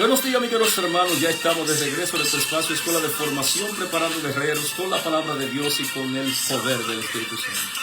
Buenos días, mis queridos hermanos. Ya estamos de regreso de nuestro espacio Escuela de Formación, preparando guerreros con la palabra de Dios y con el poder del Espíritu Santo.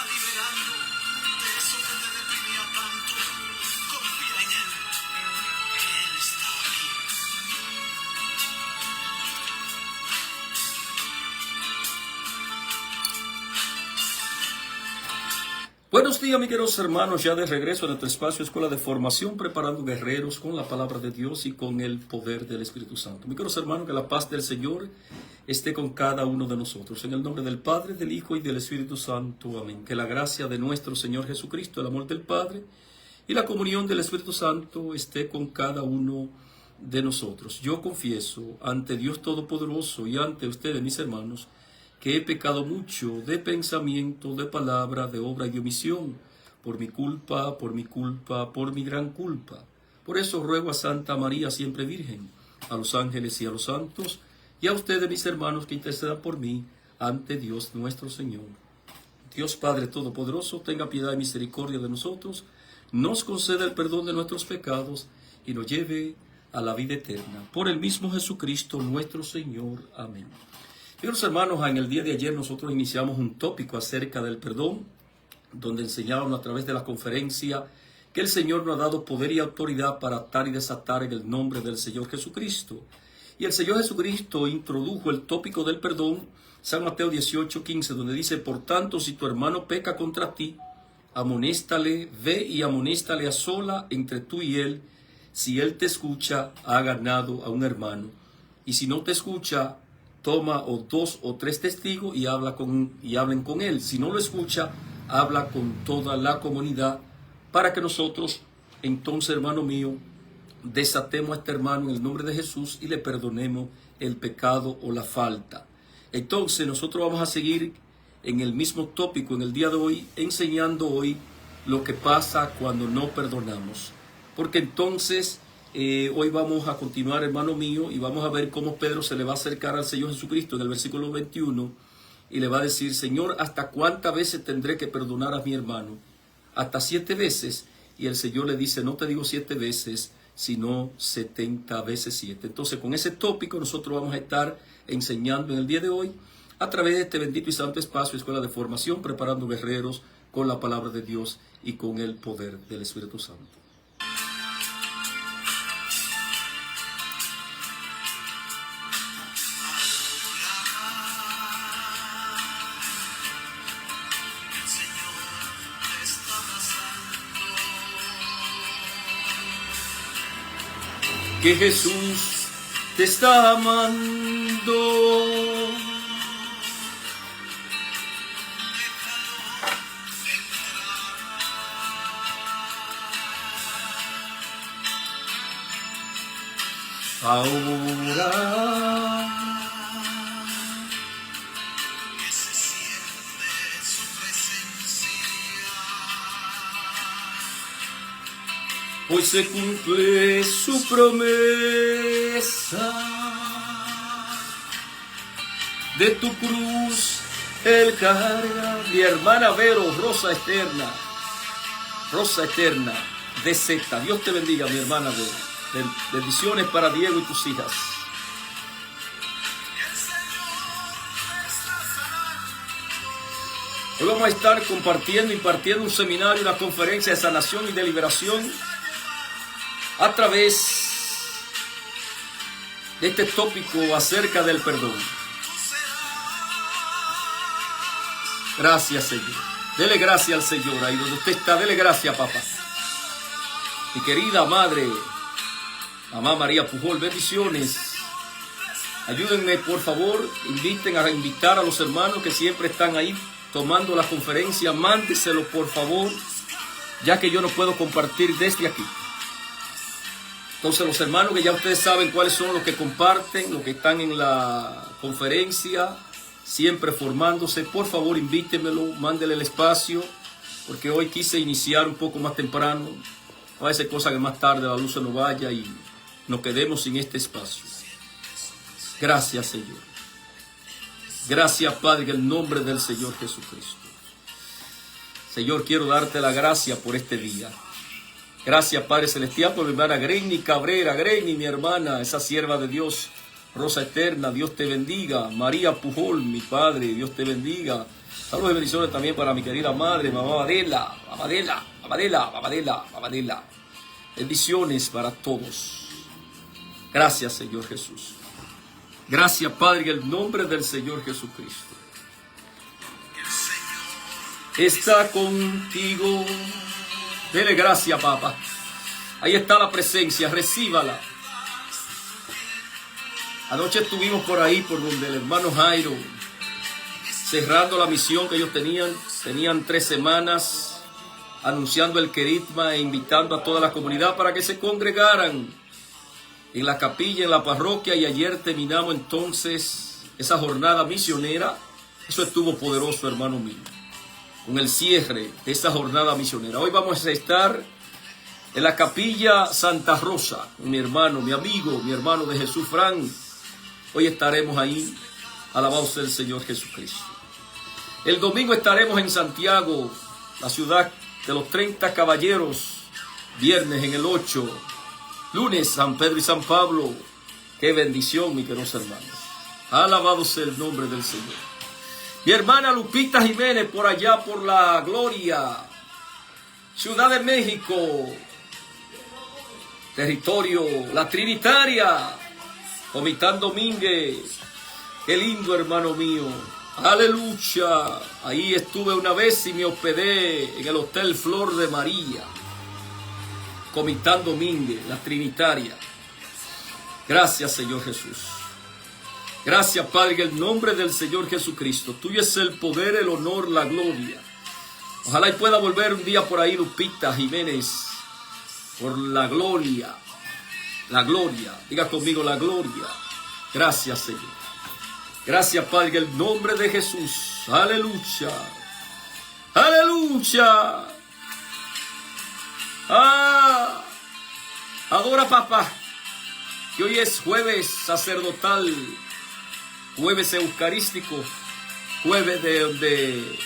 Buenos días, mis queridos hermanos, ya de regreso a nuestro espacio Escuela de Formación, preparando guerreros con la palabra de Dios y con el poder del Espíritu Santo. Mis queridos hermanos, que la paz del Señor esté con cada uno de nosotros. En el nombre del Padre, del Hijo y del Espíritu Santo. Amén. Que la gracia de nuestro Señor Jesucristo, el amor del Padre y la comunión del Espíritu Santo esté con cada uno de nosotros. Yo confieso ante Dios Todopoderoso y ante ustedes, mis hermanos, que he pecado mucho de pensamiento, de palabra, de obra y de omisión, por mi culpa, por mi gran culpa. Por eso ruego a Santa María, siempre Virgen, a los ángeles y a los santos, y a ustedes, mis hermanos, que intercedan por mí ante Dios nuestro Señor. Dios Padre Todopoderoso, tenga piedad y misericordia de nosotros, nos conceda el perdón de nuestros pecados y nos lleve a la vida eterna. Por el mismo Jesucristo nuestro Señor. Amén. Queridos hermanos, en el día de ayer nosotros iniciamos un tópico acerca del perdón, donde enseñábamos a través de la conferencia que el Señor nos ha dado poder y autoridad para atar y desatar en el nombre del Señor Jesucristo. Y el Señor Jesucristo introdujo el tópico del perdón, San Mateo 18:15, donde dice: por tanto, si tu hermano peca contra ti, amonéstale, ve y amonéstale a sola entre tú y él. Si él te escucha, ha ganado a un hermano. Y si no te escucha, toma o 2 o 3 testigos y hablen con él. Si no lo escucha, habla con toda la comunidad, para que nosotros, entonces, hermano mío, desatemos a este hermano en el nombre de Jesús y le perdonemos el pecado o la falta. Entonces, nosotros vamos a seguir en el mismo tópico en el día de hoy, enseñando hoy lo que pasa cuando no perdonamos. Porque entonces hoy vamos a continuar, hermano mío, y vamos a ver cómo Pedro se le va a acercar al Señor Jesucristo en el versículo 21 y le va a decir: Señor, ¿hasta cuántas veces tendré que perdonar a mi hermano? ¿Hasta 7 veces? Y el Señor le dice: no te digo 7 veces, sino 70 veces 7. Entonces, con ese tópico nosotros vamos a estar enseñando en el día de hoy a través de este bendito y santo espacio, Escuela de Formación, preparando guerreros con la palabra de Dios y con el poder del Espíritu Santo. Que Jesús te está amando. Ahora que se siente su presencia, hoy se cumple su promesa. De tu cruz Él carga. Mi hermana Vero, Rosa Eterna de Z. Dios te bendiga, mi hermana Vero. Bendiciones para Diego y tus hijas. Hoy vamos a estar impartiendo un seminario, una conferencia de sanación y de liberación a través de este tópico acerca del perdón. Gracias, Señor. Dele gracias al Señor. Ahí donde usted está, dele gracias, papá. Mi querida madre, mamá María Pujol, bendiciones. Ayúdenme, por favor, invitar a los hermanos que siempre están ahí tomando la conferencia. Mándeselo, por favor, ya que yo no puedo compartir desde aquí. Entonces, los hermanos que ya ustedes saben cuáles son los que comparten, los que están en la conferencia, siempre formándose, por favor, invítenmelo, mándenle el espacio, porque hoy quise iniciar un poco más temprano. No va a ser cosa que más tarde la luz se nos vaya y nos quedemos sin este espacio. Gracias, Señor. Gracias, Padre, en el nombre del Señor Jesucristo. Señor, quiero darte la gracia por este día. Gracias, Padre Celestial, por mi hermana Greni Cabrera. Greni, mi hermana, esa sierva de Dios, Rosa Eterna, Dios te bendiga. María Pujol, mi Padre, Dios te bendiga. Saludos y bendiciones también para mi querida madre, mamá Adela. Bendiciones para todos. Gracias, Señor Jesús. Gracias, Padre, en el nombre del Señor Jesucristo. Está contigo. Dele gracias, papá. Ahí está la presencia, recíbala. Anoche estuvimos por ahí, por donde el hermano Jairo, cerrando la misión que ellos tenían. Tenían 3 semanas anunciando el querigma e invitando a toda la comunidad para que se congregaran en la capilla, en la parroquia. Y ayer terminamos entonces esa jornada misionera. Eso estuvo poderoso, hermano mío, con el cierre de esa jornada misionera. Hoy vamos a estar en la capilla Santa Rosa, con mi hermano, mi amigo, mi hermano de Jesús, Fran. Hoy estaremos ahí, alabado sea el Señor Jesucristo. El domingo estaremos en Santiago, la ciudad de los 30 caballeros. Viernes en el 8. Lunes San Pedro y San Pablo. Qué bendición, mis queridos hermanos. Alabado sea el nombre del Señor. Mi hermana Lupita Jiménez, por allá por la Gloria, Ciudad de México, territorio La Trinitaria, Comitán Domínguez. Qué lindo, hermano mío. Aleluya. Ahí estuve una vez y me hospedé en el Hotel Flor de María. Comitán Domínguez, La Trinitaria. Gracias, Señor Jesús. Gracias, Padre, en el nombre del Señor Jesucristo. Tuyo es el poder, el honor, la gloria. Ojalá y pueda volver un día por ahí, Lupita Jiménez, por la gloria. La gloria. Diga conmigo, la gloria. Gracias, Señor. Gracias, Padre, en el nombre de Jesús. Aleluya. Aleluya. Adora, papá. Que hoy es jueves sacerdotal, jueves eucarístico, jueves de donde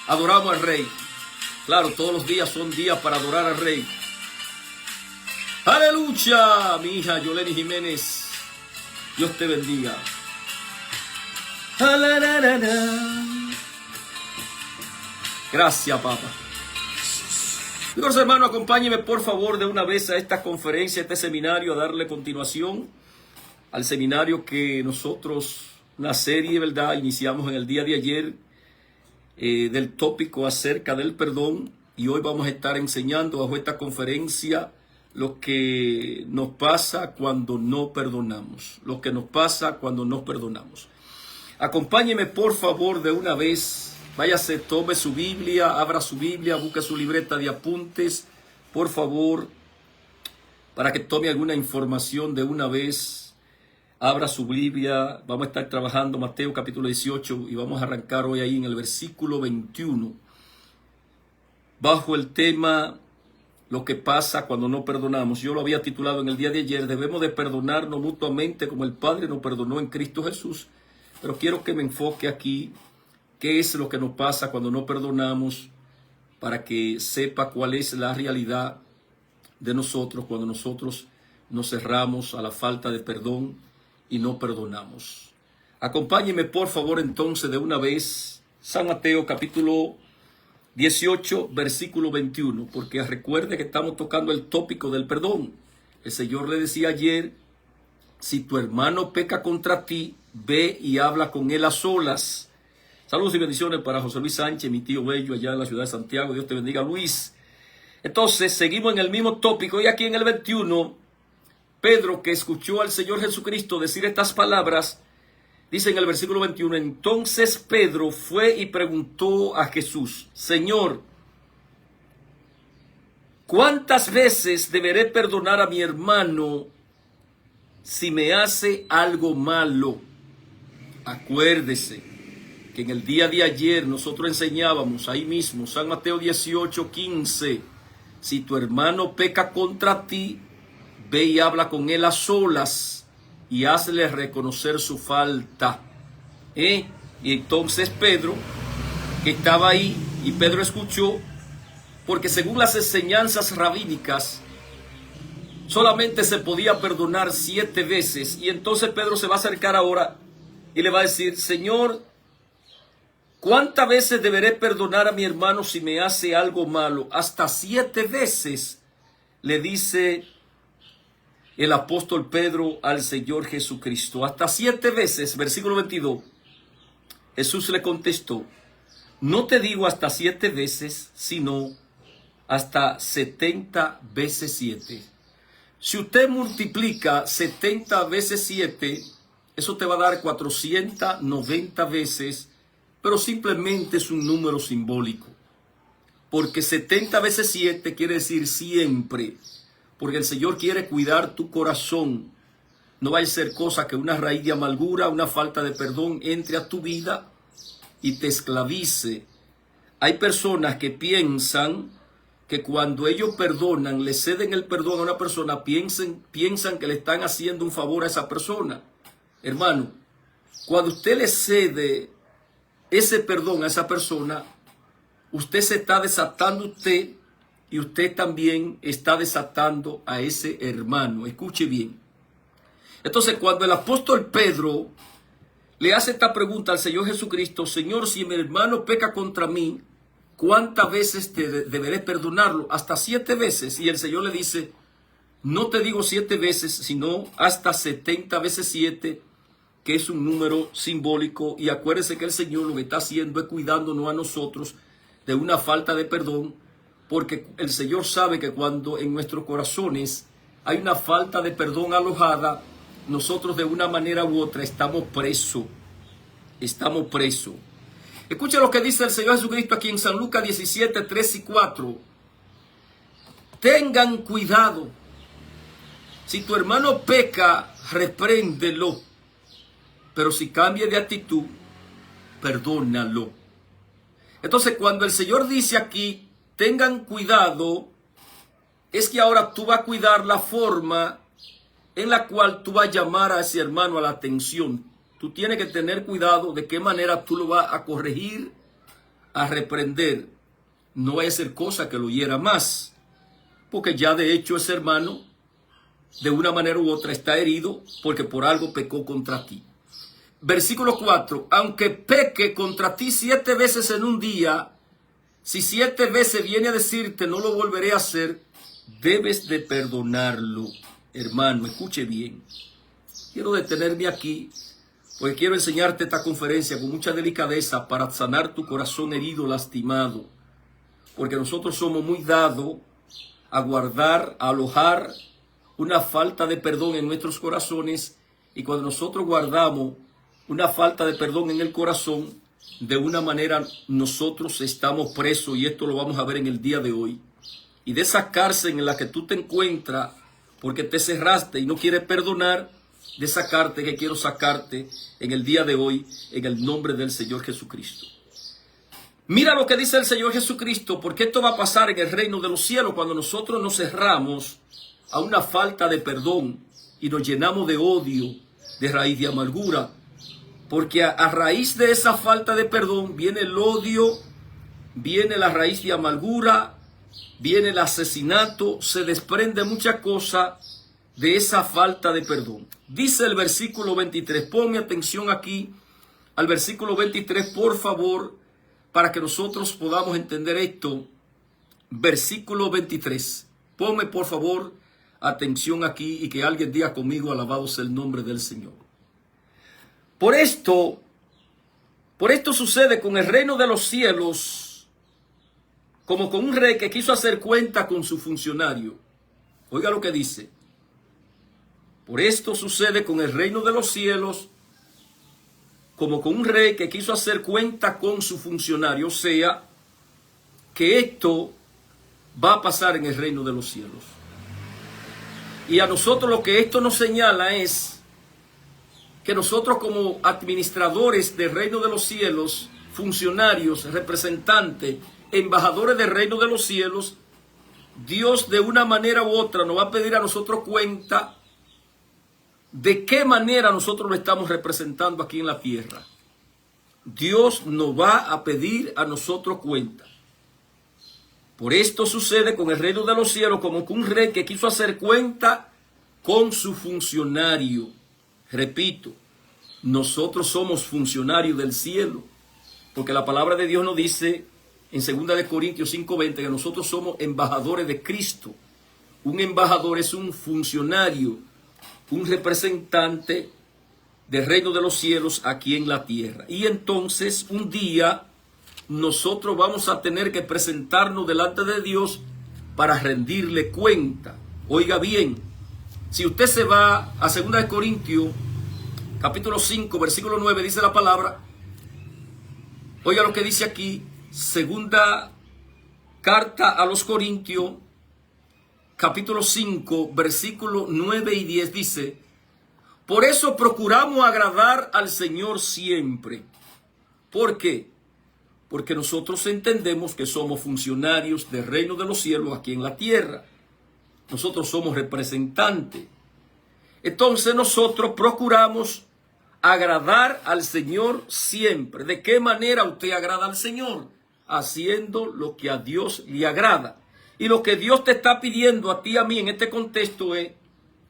adoramos al Rey. Claro, todos los días son días para adorar al Rey. Aleluya, mi hija Yoleni Jiménez. Dios te bendiga. Gracias, papá. Amigos hermanos, acompáñenme por favor de una vez a esta conferencia, a este seminario, a darle continuación al seminario que nosotros, una serie, ¿verdad?, iniciamos en el día de ayer del tópico acerca del perdón, y hoy vamos a estar enseñando bajo esta conferencia lo que nos pasa cuando no perdonamos, lo que nos pasa cuando no perdonamos. Acompáñeme por favor de una vez, váyase, tome su Biblia, abra su Biblia, busque su libreta de apuntes, por favor, para que tome alguna información de una vez. Abra su Biblia, vamos a estar trabajando Mateo capítulo 18 y vamos a arrancar hoy ahí en el versículo 21, bajo el tema lo que pasa cuando no perdonamos. Yo lo había titulado en el día de ayer, debemos de perdonarnos mutuamente como el Padre nos perdonó en Cristo Jesús. Pero quiero que me enfoque aquí, qué es lo que nos pasa cuando no perdonamos, para que sepa cuál es la realidad de nosotros cuando nosotros nos cerramos a la falta de perdón y no perdonamos. Acompáñeme por favor entonces de una vez, San Mateo capítulo 18, versículo 21, porque recuerde que estamos tocando el tópico del perdón. El Señor le decía ayer, si tu hermano peca contra ti, ve y habla con él a solas. Saludos y bendiciones para José Luis Sánchez, mi tío bello allá en la ciudad de Santiago. Dios te bendiga, Luis. Entonces, seguimos en el mismo tópico. Y aquí en el 21, Pedro, que escuchó al Señor Jesucristo decir estas palabras, dice en el versículo 21, entonces Pedro fue y preguntó a Jesús, Señor, ¿cuántas veces deberé perdonar a mi hermano si me hace algo malo? Acuérdese que en el día de ayer nosotros enseñábamos ahí mismo, San Mateo 18, 15, si tu hermano peca contra ti, ve y habla con él a solas y hazle reconocer su falta. Y entonces Pedro, que estaba ahí, y Pedro escuchó, porque según las enseñanzas rabínicas, solamente se podía perdonar 7 veces. Y entonces Pedro se va a acercar ahora y le va a decir: Señor, ¿cuántas veces deberé perdonar a mi hermano si me hace algo malo? Hasta 7 veces, le dice el apóstol Pedro al Señor Jesucristo. Hasta 7 veces, versículo 22. Jesús le contestó: no te digo hasta 7 veces, sino hasta 70 veces 7. Si usted multiplica 70 veces 7, eso te va a dar 490 veces, pero simplemente es un número simbólico. Porque 70 veces 7 quiere decir siempre, porque el Señor quiere cuidar tu corazón. No vaya a ser cosa que una raíz de amargura, una falta de perdón entre a tu vida y te esclavice. Hay personas que piensan que cuando ellos perdonan, le ceden el perdón a una persona, piensan que le están haciendo un favor a esa persona. Hermano, cuando usted le cede ese perdón a esa persona, usted se está desatando usted y usted también está desatando a ese hermano. Escuche bien. Entonces, cuando el apóstol Pedro le hace esta pregunta al Señor Jesucristo: Señor, si mi hermano peca contra mí, ¿cuántas veces deberé perdonarlo? Hasta 7 veces. Y el Señor le dice: no te digo 7 veces, sino hasta 70 veces 7, que es un número simbólico. Y acuérdese que el Señor lo que está haciendo es cuidándonos a nosotros de una falta de perdón, porque el Señor sabe que cuando en nuestros corazones hay una falta de perdón alojada, nosotros de una manera u otra estamos presos. Estamos presos. Escucha lo que dice el Señor Jesucristo aquí en San Lucas 17, 3 y 4. Tengan cuidado. Si tu hermano peca, repréndelo. Pero si cambia de actitud, perdónalo. Entonces, cuando el Señor dice aquí, tengan cuidado, es que ahora tú vas a cuidar la forma en la cual tú vas a llamar a ese hermano a la atención. Tú tienes que tener cuidado de qué manera tú lo vas a corregir, a reprender. No vaya a ser cosa que lo hiera más, porque ya de hecho ese hermano, de una manera u otra, está herido porque por algo pecó contra ti. Versículo 4. Aunque peque contra ti 7 veces en un día, si 7 veces viene a decirte no lo volveré a hacer, debes de perdonarlo. Hermano, escuche bien. Quiero detenerme aquí, porque quiero enseñarte esta conferencia con mucha delicadeza para sanar tu corazón herido, lastimado. Porque nosotros somos muy dados a guardar, a alojar una falta de perdón en nuestros corazones. Y cuando nosotros guardamos una falta de perdón en el corazón, de una manera nosotros estamos presos, y esto lo vamos a ver en el día de hoy. Y de esa cárcel en la que tú te encuentras porque te cerraste y no quieres perdonar, de sacarte, que quiero sacarte en el día de hoy, en el nombre del Señor Jesucristo. Mira lo que dice el Señor Jesucristo, porque esto va a pasar en el reino de los cielos cuando nosotros nos cerramos a una falta de perdón y nos llenamos de odio, de raíz de amargura. Porque a raíz de esa falta de perdón viene el odio, viene la raíz de amargura, viene el asesinato, se desprende mucha cosa de esa falta de perdón. Dice el versículo 23, ponme atención aquí al versículo 23, por favor, para que nosotros podamos entender esto. Versículo 23, ponme por favor atención aquí y que alguien diga conmigo: alabado sea el nombre del Señor. Por esto sucede con el reino de los cielos, como con un rey que quiso hacer cuenta con su funcionario. Oiga lo que dice. Por esto sucede con el reino de los cielos, como con un rey que quiso hacer cuenta con su funcionario. O sea, que esto va a pasar en el reino de los cielos. Y a nosotros lo que esto nos señala es que nosotros, como administradores del reino de los cielos, funcionarios, representantes, embajadores del reino de los cielos, Dios de una manera u otra nos va a pedir a nosotros cuenta de qué manera nosotros lo estamos representando aquí en la tierra. Dios nos va a pedir a nosotros cuenta. Por esto sucede con el reino de los cielos como que un rey que quiso hacer cuenta con su funcionario. Repito, nosotros somos funcionarios del cielo, porque la palabra de Dios nos dice en 2 de Corintios 5:20 que nosotros somos embajadores de Cristo. Un embajador es un funcionario, un representante del reino de los cielos aquí en la tierra. Y entonces un día nosotros vamos a tener que presentarnos delante de Dios para rendirle cuenta. Oiga bien, si usted se va a 2 de Corintios capítulo 5 versículo 9, dice la palabra, oiga lo que dice aquí, segunda carta a los Corintios capítulo 5 versículo 9 y 10 dice: por eso procuramos agradar al Señor siempre. ¿Por qué? Porque nosotros entendemos que somos funcionarios del reino de los cielos aquí en la tierra. Nosotros somos representantes. Entonces nosotros procuramos agradar al Señor siempre. ¿De qué manera usted agrada al Señor? Haciendo lo que a Dios le agrada. Y lo que Dios te está pidiendo a ti y a mí en este contexto es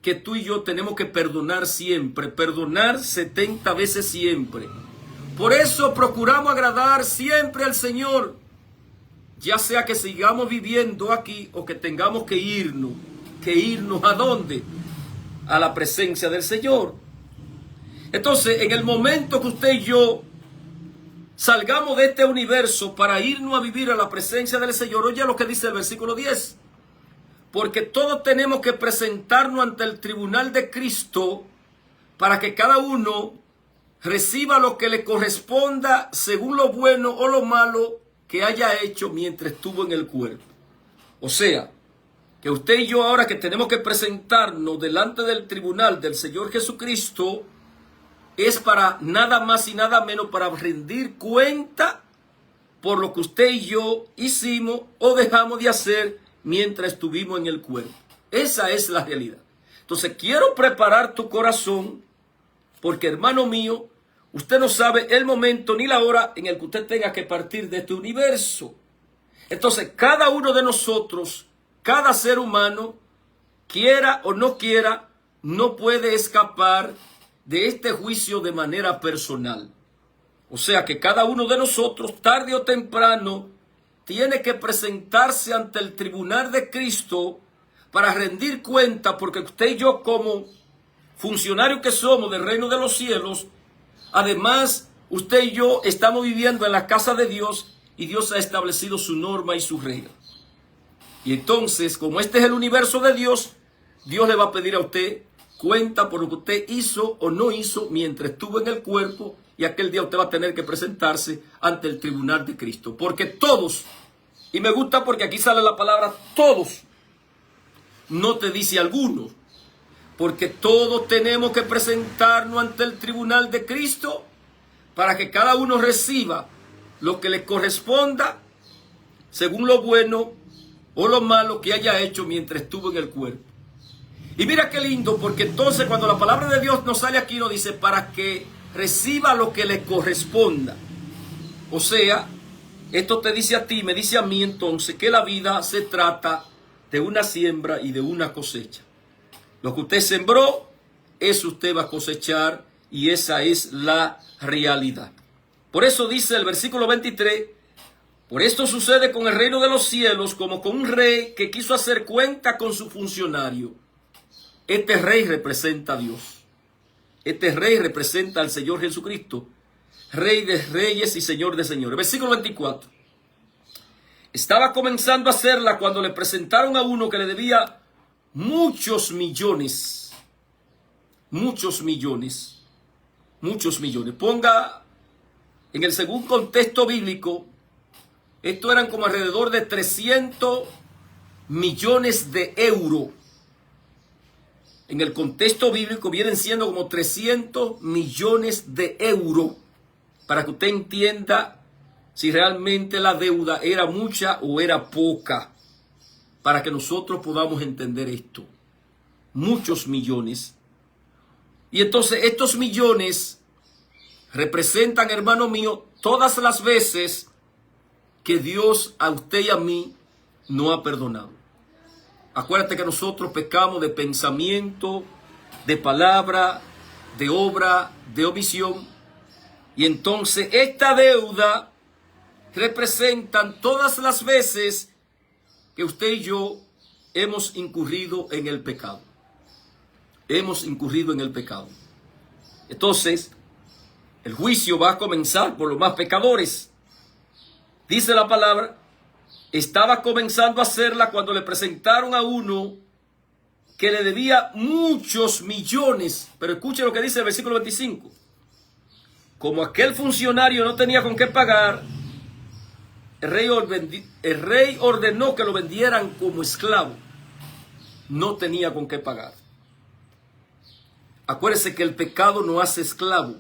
que tú y yo tenemos que perdonar siempre, perdonar 70 veces siempre. Por eso procuramos agradar siempre al Señor, ya sea que sigamos viviendo aquí o que tengamos que irnos. ¿Que irnos a dónde? A la presencia del Señor. Entonces, en el momento que usted y yo salgamos de este universo para irnos a vivir a la presencia del Señor, oye lo que dice el versículo 10. Porque todos tenemos que presentarnos ante el tribunal de Cristo para que cada uno reciba lo que le corresponda según lo bueno o lo malo que haya hecho mientras estuvo en el cuerpo. O sea, que usted y yo ahora que tenemos que presentarnos delante del tribunal del Señor Jesucristo es para nada más y nada menos para rendir cuenta por lo que usted y yo hicimos o dejamos de hacer mientras estuvimos en el cuerpo. Esa es la realidad. Entonces quiero preparar tu corazón porque, hermano mío, usted no sabe el momento ni la hora en el que usted tenga que partir de este universo. Entonces cada uno de nosotros, cada ser humano, quiera o no quiera, no puede escapar de este juicio de manera personal. O sea que cada uno de nosotros, tarde o temprano, tiene que presentarse ante el tribunal de Cristo para rendir cuenta, porque usted y yo, como funcionarios que somos del reino de los cielos, además usted y yo estamos viviendo en la casa de Dios y Dios ha establecido su norma y su regla. Y entonces, como este es el universo de Dios, Dios le va a pedir a usted cuenta por lo que usted hizo o no hizo mientras estuvo en el cuerpo, y aquel día usted va a tener que presentarse ante el tribunal de Cristo. Porque todos, y me gusta porque aquí sale la palabra todos, no te dice algunos, porque todos tenemos que presentarnos ante el tribunal de Cristo para que cada uno reciba lo que le corresponda según lo bueno o lo malo que haya hecho mientras estuvo en el cuerpo. Y mira qué lindo, porque entonces cuando la palabra de Dios nos sale aquí, nos dice para que reciba lo que le corresponda. O sea, esto te dice a ti, me dice a mí entonces que la vida se trata de una siembra y de una cosecha. Lo que usted sembró, eso usted va a cosechar, y esa es la realidad. Por eso dice el versículo 23, por esto sucede con el reino de los cielos como con un rey que quiso hacer cuenta con su funcionario. Este rey representa a Dios. Este rey representa al Señor Jesucristo, Rey de reyes y Señor de señores. Versículo 24. Estaba comenzando a hacerla cuando le presentaron a uno que le debía muchos millones. Muchos millones. Muchos millones. Ponga en el segundo contexto bíblico, esto eran como alrededor de 300 millones de euros. En el contexto bíblico vienen siendo como 300 millones de euros, para que usted entienda si realmente la deuda era mucha o era poca, para que nosotros podamos entender esto. Muchos millones. Y entonces estos millones representan, hermano mío, todas las veces que Dios a usted y a mí no ha perdonado. Acuérdate que nosotros pecamos de pensamiento, de palabra, de obra, de omisión. Y entonces esta deuda representan todas las veces que usted y yo hemos incurrido en el pecado. Hemos incurrido en el pecado. Entonces, el juicio va a comenzar por los más pecadores. Dice la palabra, estaba comenzando a hacerla cuando le presentaron a uno que le debía muchos millones. Pero escuche lo que dice el versículo 25. Como aquel funcionario no tenía con qué pagar, el rey ordenó que lo vendieran como esclavo. No tenía con qué pagar. Acuérdese que el pecado no hace esclavo.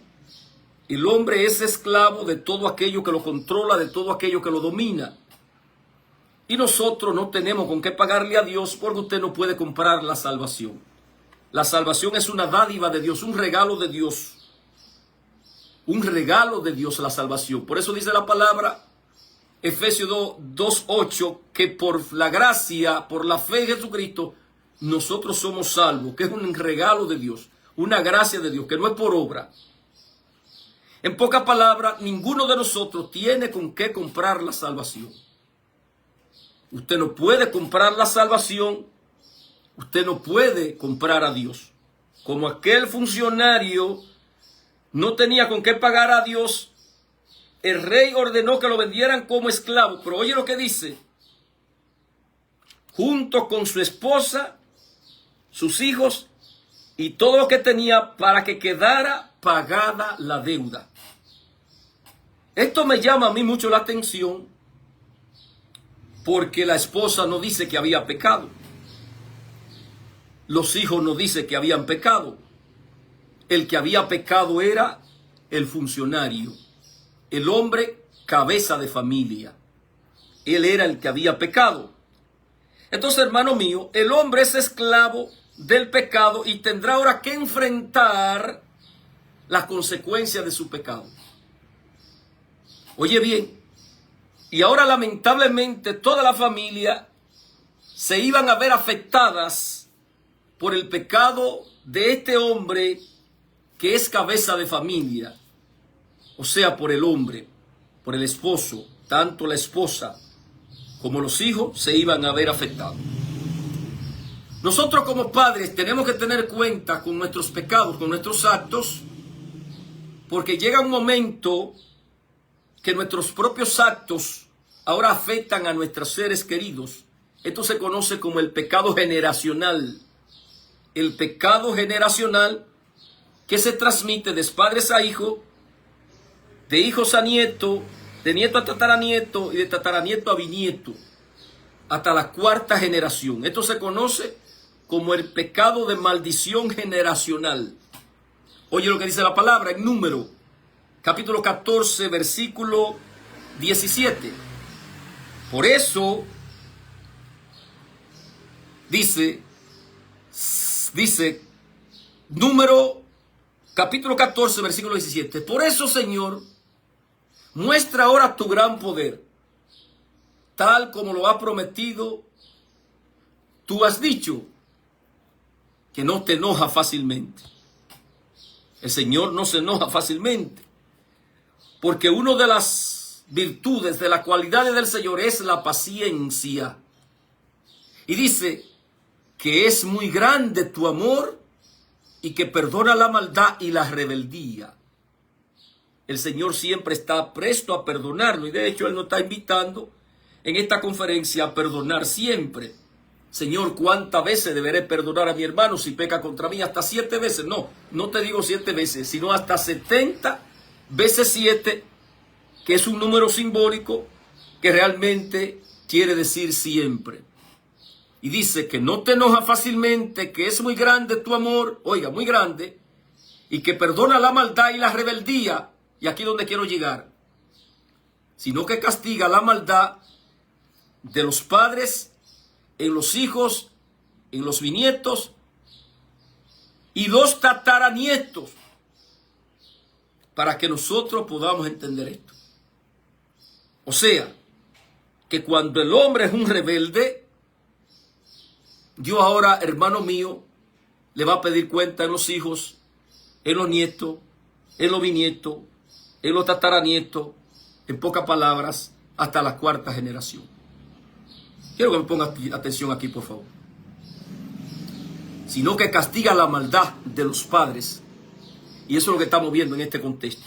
El hombre es esclavo de todo aquello que lo controla, de todo aquello que lo domina. Y nosotros no tenemos con qué pagarle a Dios porque usted no puede comprar la salvación. La salvación es una dádiva de Dios, un regalo de Dios. Un regalo de Dios la salvación. Por eso dice la palabra, Efesios 2:8, que por la gracia, por la fe en Jesucristo, nosotros somos salvos, que es un regalo de Dios, una gracia de Dios, que no es por obra. En pocas palabras, ninguno de nosotros tiene con qué comprar la salvación. Usted no puede comprar la salvación, usted no puede comprar a Dios. Como aquel funcionario no tenía con qué pagar a Dios, el rey ordenó que lo vendieran como esclavo. Pero oye lo que dice, junto con su esposa, sus hijos y todo lo que tenía para que quedara pagada la deuda. Esto me llama a mí mucho la atención porque la esposa no dice que había pecado. Los hijos no dicen que habían pecado. El que había pecado era el funcionario, el hombre cabeza de familia. Él era el que había pecado. Entonces, hermano mío, el hombre es esclavo del pecado y tendrá ahora que enfrentar las consecuencias de su pecado. Oye bien, y ahora lamentablemente toda la familia se iban a ver afectadas por el pecado de este hombre que es cabeza de familia. O sea, por el hombre, por el esposo, tanto la esposa como los hijos se iban a ver afectados. Nosotros como padres tenemos que tener cuenta con nuestros pecados, con nuestros actos, porque llega un momento que nuestros propios actos ahora afectan a nuestros seres queridos. Esto se conoce como el pecado generacional. El pecado generacional que se transmite de padres a hijos, de hijos a nietos, de nieto a tataranieto y de tataranieto a bisnieto, hasta la cuarta generación. Esto se conoce como el pecado de maldición generacional. Oye lo que dice la palabra en Número, capítulo 14, versículo 17. Por eso, dice, Número, capítulo 14, versículo 17. Por eso, Señor, muestra ahora tu gran poder, tal como lo ha prometido. Tú has dicho que no te enoja fácilmente. El Señor no se enoja fácilmente, porque una de las virtudes, de las cualidades del Señor es la paciencia. Y dice que es muy grande tu amor y que perdona la maldad y la rebeldía. El Señor siempre está presto a perdonarlo y de hecho Él nos está invitando en esta conferencia a perdonar siempre. Señor, ¿cuántas veces deberé perdonar a mi hermano si peca contra mí? ¿Hasta 7 veces? No, no te digo 7 veces, sino hasta 70 veces 7, que es un número simbólico que realmente quiere decir siempre. Y dice que no te enoja fácilmente, que es muy grande tu amor, oiga, muy grande, y que perdona la maldad y la rebeldía, y aquí es donde quiero llegar, sino que castiga la maldad de los padres en los hijos, en los bisnietos y los tataranietos, para que nosotros podamos entender esto. O sea, que cuando el hombre es un rebelde, Dios ahora, hermano mío, le va a pedir cuenta en los hijos, en los nietos, en los bisnietos, en los tataranietos, en pocas palabras, hasta la cuarta generación. Quiero que me ponga atención aquí, por favor. Sino que castiga la maldad de los padres. Y eso es lo que estamos viendo en este contexto.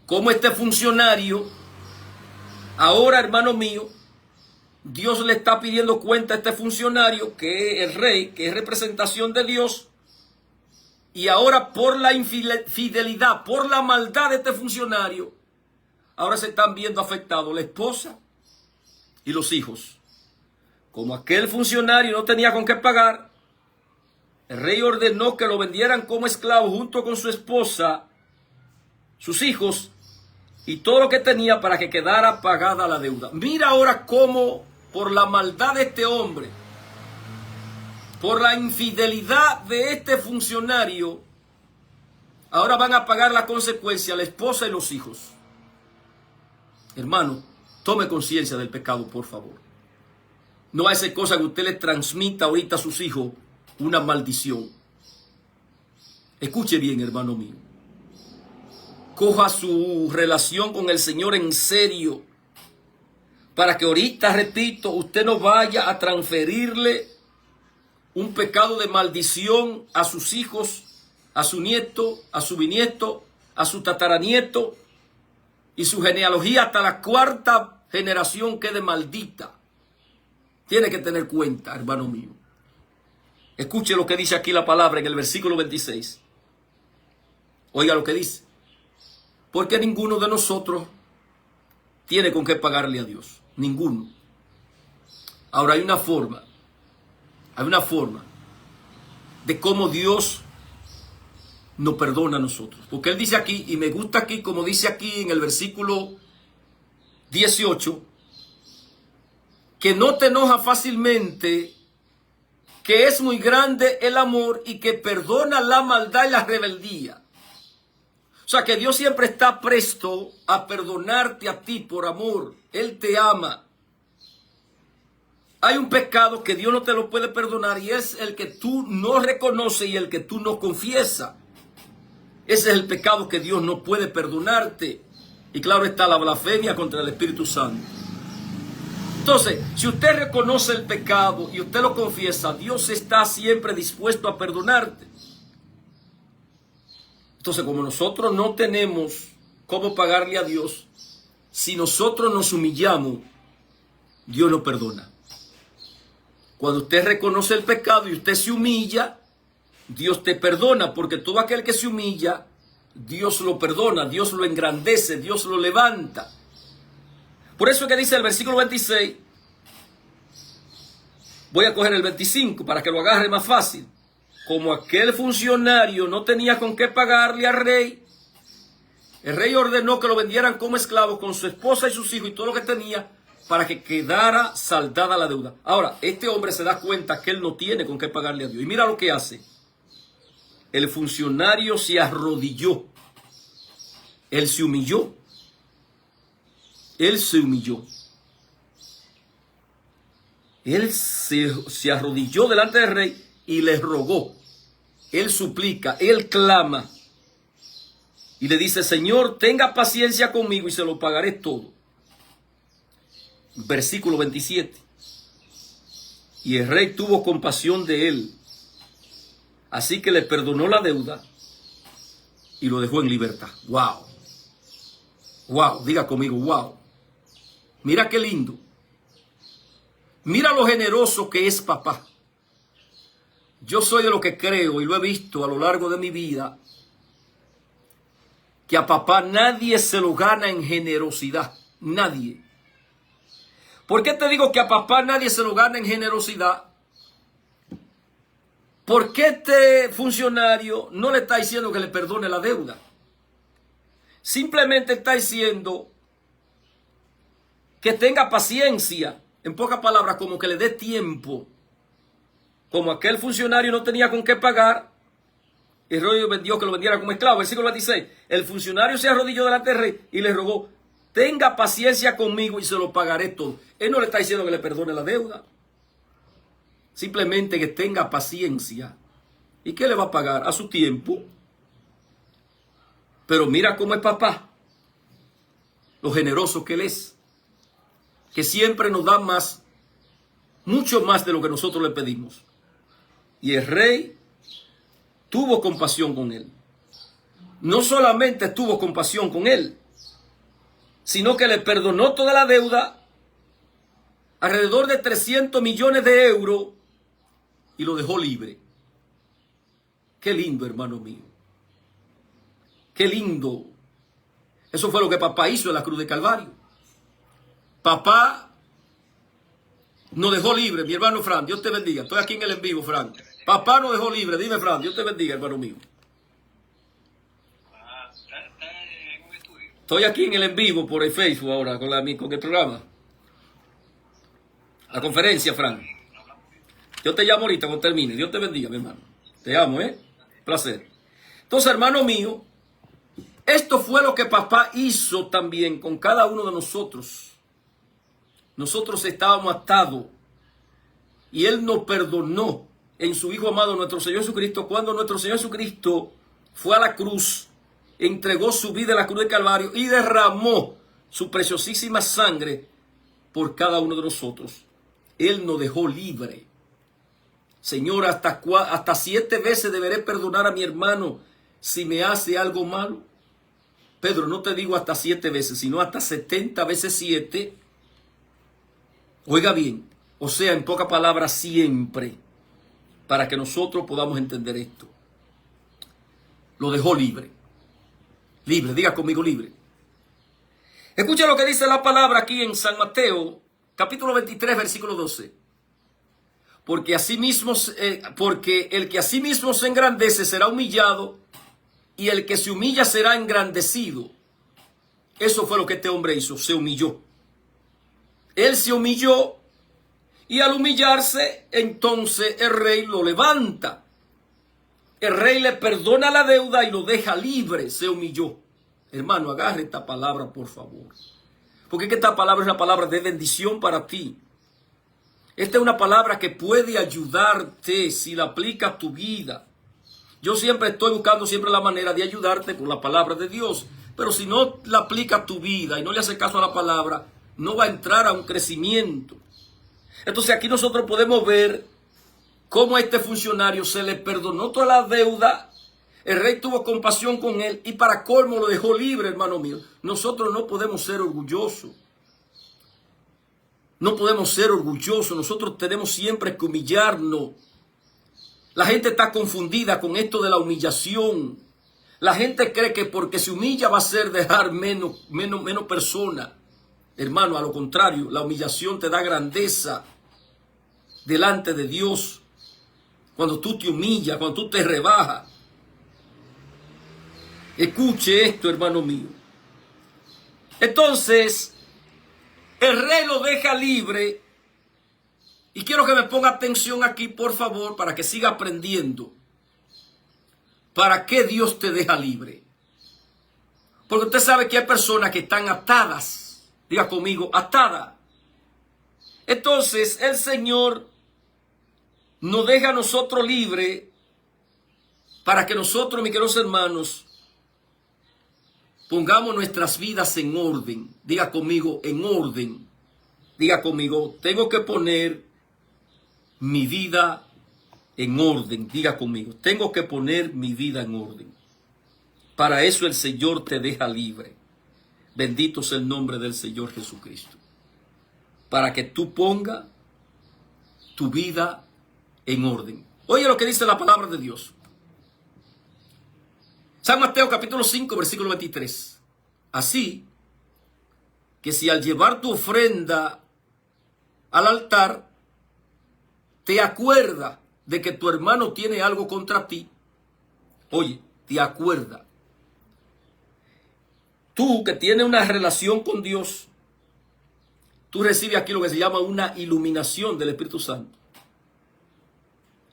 Como este funcionario, ahora, hermano mío, Dios le está pidiendo cuenta a este funcionario, que es el rey, que es representación de Dios. Y ahora por la infidelidad, por la maldad de este funcionario, ahora se están viendo afectados la esposa y los hijos. Como aquel funcionario no tenía con qué pagar, el rey ordenó que lo vendieran como esclavo junto con su esposa, sus hijos y todo lo que tenía para que quedara pagada la deuda. Mira ahora cómo por la maldad de este hombre, por la infidelidad de este funcionario, ahora van a pagar la consecuencia la esposa y los hijos. Hermano, tome conciencia del pecado, por favor. No hace cosa que usted le transmita ahorita a sus hijos una maldición. Escuche bien, hermano mío. Coja su relación con el Señor en serio, para que ahorita, repito, usted no vaya a transferirle un pecado de maldición a sus hijos, a su nieto, a su bisnieto, a su tataranieto, y su genealogía hasta la cuarta generación quede maldita. Tiene que tener cuenta, hermano mío. Escuche lo que dice aquí la palabra en el versículo 26. Oiga lo que dice. Porque ninguno de nosotros tiene con qué pagarle a Dios. Ninguno. Ahora hay una forma de cómo Dios nos perdona a nosotros. Porque Él dice aquí, y me gusta aquí, como dice aquí en el versículo 18, que no te enoja fácilmente, que es muy grande el amor y que perdona la maldad y la rebeldía. O sea, que Dios siempre está presto a perdonarte a ti por amor. Él te ama. Hay un pecado que Dios no te lo puede perdonar y es el que tú no reconoces y el que tú no confiesas. Ese es el pecado que Dios no puede perdonarte. Y claro está la blasfemia contra el Espíritu Santo. Entonces, si usted reconoce el pecado y usted lo confiesa, Dios está siempre dispuesto a perdonarte. Entonces, como nosotros no tenemos cómo pagarle a Dios, si nosotros nos humillamos, Dios nos perdona. Cuando usted reconoce el pecado y usted se humilla, Dios te perdona, porque todo aquel que se humilla, Dios lo perdona, Dios lo engrandece, Dios lo levanta. Por eso que dice el versículo 26, voy a coger el 25 para que lo agarre más fácil. Como aquel funcionario no tenía con qué pagarle al rey, el rey ordenó que lo vendieran como esclavo con su esposa y sus hijos y todo lo que tenía para que quedara saldada la deuda. Ahora, este hombre se da cuenta que él no tiene con qué pagarle a Dios. Y mira lo que hace. El funcionario se arrodilló. Él se humilló. Él se humilló. Él se arrodilló delante del rey y le rogó. Él suplica, él clama. Y le dice, Señor, tenga paciencia conmigo y se lo pagaré todo. Versículo 27. Y el rey tuvo compasión de él. Así que le perdonó la deuda y lo dejó en libertad. ¡Wow! ¡Wow! Diga conmigo, ¡wow! Mira qué lindo. Mira lo generoso que es papá. Yo soy de lo que creo y lo he visto a lo largo de mi vida, que a papá nadie se lo gana en generosidad. Nadie. ¿Por qué te digo que a papá nadie se lo gana en generosidad? Porque este funcionario no le está diciendo que le perdone la deuda. Simplemente está diciendo que tenga paciencia. En pocas palabras, como que le dé tiempo. Como aquel funcionario no tenía con qué pagar, el rey vendió que lo vendiera como esclavo. Versículo 26. El funcionario se arrodilló delante del rey y le rogó, tenga paciencia conmigo y se lo pagaré todo. Él no le está diciendo que le perdone la deuda. Simplemente que tenga paciencia. ¿Y qué le va a pagar? A su tiempo. Pero mira cómo es papá. Lo generoso que él es. Que siempre nos da más, mucho más de lo que nosotros le pedimos. Y el rey tuvo compasión con él. No solamente tuvo compasión con él, sino que le perdonó toda la deuda, alrededor de 300 millones de euros, y lo dejó libre. Qué lindo, hermano mío. Qué lindo. Eso fue lo que papá hizo en la cruz de Calvario. Papá nos dejó libre, mi hermano Fran, Dios te bendiga. Estoy aquí en el en vivo, Fran. Papá nos dejó libre, dime, Fran, Dios te bendiga, hermano mío. Estoy aquí en el en vivo por el Facebook ahora con el programa. La conferencia, Fran. Yo te llamo ahorita cuando termine. Dios te bendiga, mi hermano. Te amo, placer. Entonces, hermano mío, esto fue lo que papá hizo también con cada uno de nosotros. Nosotros estábamos atados y Él nos perdonó en su Hijo amado, nuestro Señor Jesucristo, cuando nuestro Señor Jesucristo fue a la cruz, entregó su vida en la cruz de Calvario y derramó su preciosísima sangre por cada uno de nosotros. Él nos dejó libre. Señor, hasta 7 veces deberé perdonar a mi hermano si me hace algo malo. Pedro, no te digo hasta 7 veces, sino hasta 70 veces 7. Oiga bien, o sea, en pocas palabras, siempre, para que nosotros podamos entender esto. Lo dejó libre. Libre, diga conmigo, libre. Escucha lo que dice la palabra aquí en San Mateo, capítulo 23, versículo 12. Porque el que a sí mismo se engrandece será humillado, y el que se humilla será engrandecido. Eso fue lo que este hombre hizo, se humilló. Él se humilló, y al humillarse, entonces el rey lo levanta. El rey le perdona la deuda y lo deja libre, se humilló. Hermano, agarre esta palabra, por favor. Porque es que esta palabra es una palabra de bendición para ti. Esta es una palabra que puede ayudarte si la aplica a tu vida. Yo siempre estoy buscando la manera de ayudarte con la palabra de Dios. Pero si no la aplica a tu vida y no le hace caso a la palabra, no va a entrar a un crecimiento. Entonces aquí nosotros podemos ver cómo a este funcionario se le perdonó toda la deuda. El rey tuvo compasión con él y para colmo lo dejó libre, hermano mío. Nosotros no podemos ser orgullosos. No podemos ser orgullosos. Nosotros tenemos siempre que humillarnos. La gente está confundida con esto de la humillación. La gente cree que porque se humilla va a ser dejar menos persona. Hermano, a lo contrario, la humillación te da grandeza delante de Dios. Cuando tú te humillas, cuando tú te rebajas. Escuche esto, hermano mío. Entonces, el rey lo deja libre. Y quiero que me ponga atención aquí, por favor, para que siga aprendiendo. ¿Para qué Dios te deja libre? Porque usted sabe que hay personas que están atadas. Diga conmigo, atada. Entonces, el Señor nos deja a nosotros libre para que nosotros, mis queridos hermanos, pongamos nuestras vidas en orden. Diga conmigo, en orden. Diga conmigo, tengo que poner mi vida en orden. Diga conmigo, tengo que poner mi vida en orden. Para eso el Señor te deja libre. Bendito sea el nombre del Señor Jesucristo. Para que tú pongas tu vida en orden. Oye lo que dice la palabra de Dios. San Mateo capítulo 5, versículo 23. Así que si al llevar tu ofrenda al altar, te acuerdas de que tu hermano tiene algo contra ti. Oye, te acuerdas. Tú que tienes una relación con Dios, tú recibes aquí lo que se llama una iluminación del Espíritu Santo.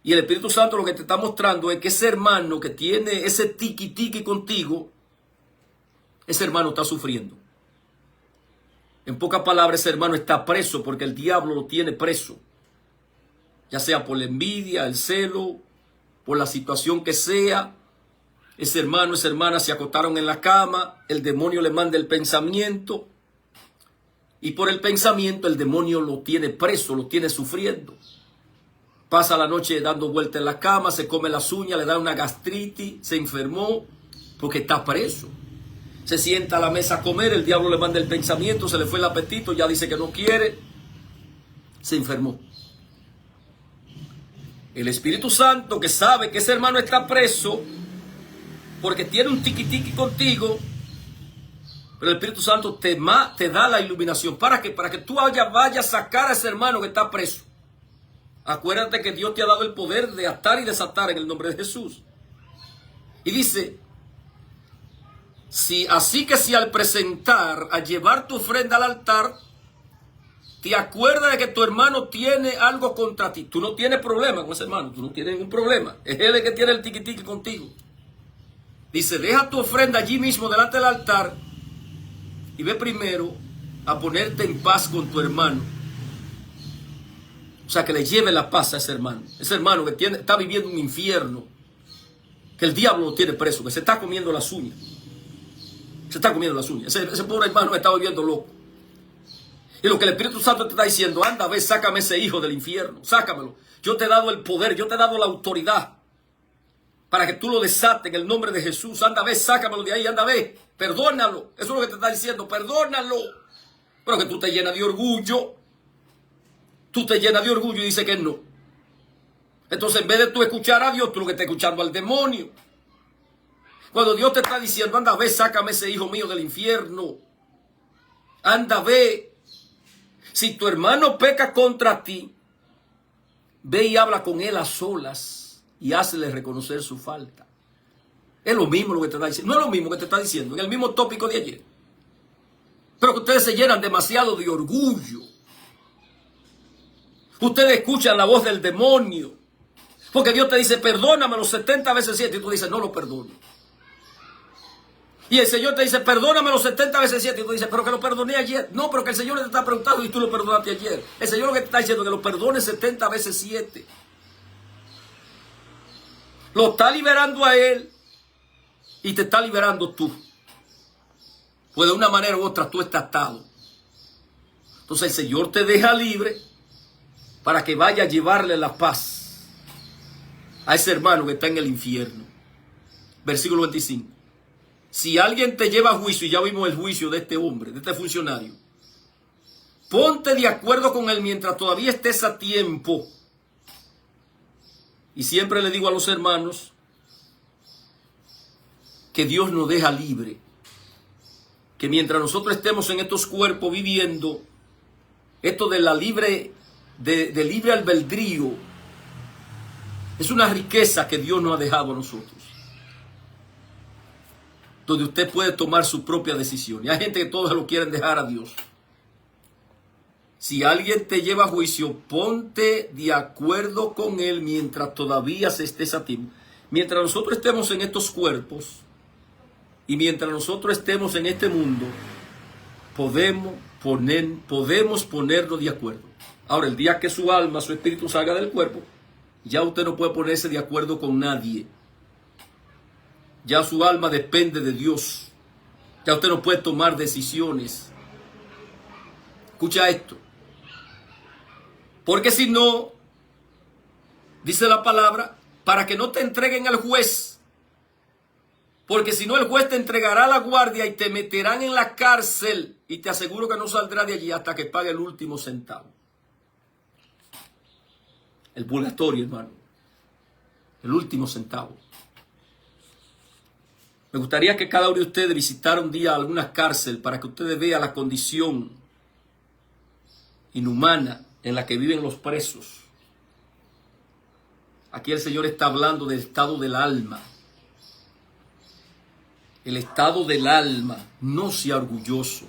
Y el Espíritu Santo lo que te está mostrando es que ese hermano que tiene ese tiqui-tiqui contigo, ese hermano está sufriendo. En pocas palabras, ese hermano está preso porque el diablo lo tiene preso. Ya sea por la envidia, el celo, por la situación que sea. Ese hermano, esa hermana se acostaron en la cama, el demonio le manda el pensamiento. Y por el pensamiento el demonio lo tiene preso, lo tiene sufriendo. Pasa la noche dando vueltas en la cama, se come las uñas, le da una gastritis, se enfermó porque está preso. Se sienta a la mesa a comer, el diablo le manda el pensamiento, se le fue el apetito, ya dice que no quiere, se enfermó. El Espíritu Santo, que sabe que ese hermano está preso porque tiene un tiqui-tiqui contigo, pero el Espíritu Santo te da la iluminación. ¿Para qué? Para que tú vayas a sacar a ese hermano que está preso. Acuérdate que Dios te ha dado el poder de atar y desatar en el nombre de Jesús. Y dice, así que si al presentar, a llevar tu ofrenda al altar, te acuerdas de que tu hermano tiene algo contra ti. Tú no tienes problema con ese hermano, tú no tienes ningún problema. Es él el que tiene el tiqui-tiqui contigo. Dice, deja tu ofrenda allí mismo delante del altar y ve primero a ponerte en paz con tu hermano. O sea, que le lleve la paz a ese hermano. Ese hermano que está viviendo un infierno, que el diablo lo tiene preso, que se está comiendo las uñas. Se está comiendo las uñas. Ese pobre hermano está viviendo loco. Y lo que el Espíritu Santo te está diciendo, anda, ve, sácame ese hijo del infierno, sácamelo. Yo te he dado el poder, yo te he dado la autoridad para que tú lo desates en el nombre de Jesús. Anda, ve, sácamelo de ahí, anda, ve, perdónalo. Eso es lo que te está diciendo, perdónalo. Pero que tú te llenas de orgullo. Tú te llenas de orgullo y dices que no. Entonces, en vez de tú escuchar a Dios, tú lo que estás escuchando al demonio. Cuando Dios te está diciendo, anda, ve, sácame ese hijo mío del infierno. Anda, ve. Si tu hermano peca contra ti, ve y habla con él a solas y hazle reconocer su falta. Es lo mismo lo que te está diciendo. No es lo mismo que te está diciendo, en el mismo tópico de ayer. Pero que ustedes se llenan demasiado de orgullo. Ustedes escuchan la voz del demonio. Porque Dios te dice, perdóname los 70 veces 7. Y tú dices, no lo perdono. Y el Señor te dice, perdóname los 70 veces 7. Y tú dices, pero que lo perdoné ayer. No, pero que el Señor te está preguntando y tú lo perdonaste ayer. El Señor lo que te está diciendo es que lo perdones 70 veces 7. Lo está liberando a Él y te está liberando tú. Pues de una manera u otra tú estás atado. Entonces el Señor te deja libre para que vaya a llevarle la paz a ese hermano que está en el infierno. Versículo 25. Si alguien te lleva a juicio, y ya vimos el juicio de este hombre, de este funcionario, ponte de acuerdo con él mientras todavía estés a tiempo. Y siempre le digo a los hermanos que Dios nos deja libre. Que mientras nosotros estemos en estos cuerpos viviendo, esto de la libre albedrío, es una riqueza que Dios nos ha dejado a nosotros. Donde usted puede tomar su propia decisión. Y hay gente que todos lo quieren dejar a Dios. Si alguien te lleva a juicio, ponte de acuerdo con él mientras todavía se estés a tiempo. Mientras nosotros estemos en estos cuerpos y mientras nosotros estemos en este mundo, podemos ponernos de acuerdo. Ahora, el día que su alma, su espíritu salga del cuerpo, ya usted no puede ponerse de acuerdo con nadie. Ya su alma depende de Dios. Ya usted no puede tomar decisiones. Escucha esto. Porque si no, dice la palabra, para que no te entreguen al juez. Porque si no, el juez te entregará a la guardia y te meterán en la cárcel. Y te aseguro que no saldrá de allí hasta que pague el último centavo. El purgatorio, hermano. El último centavo. Me gustaría que cada uno de ustedes visitara un día alguna cárcel para que ustedes vean la condición inhumana en la que viven los presos. Aquí el Señor está hablando del estado del alma. El estado del alma. No sea orgulloso.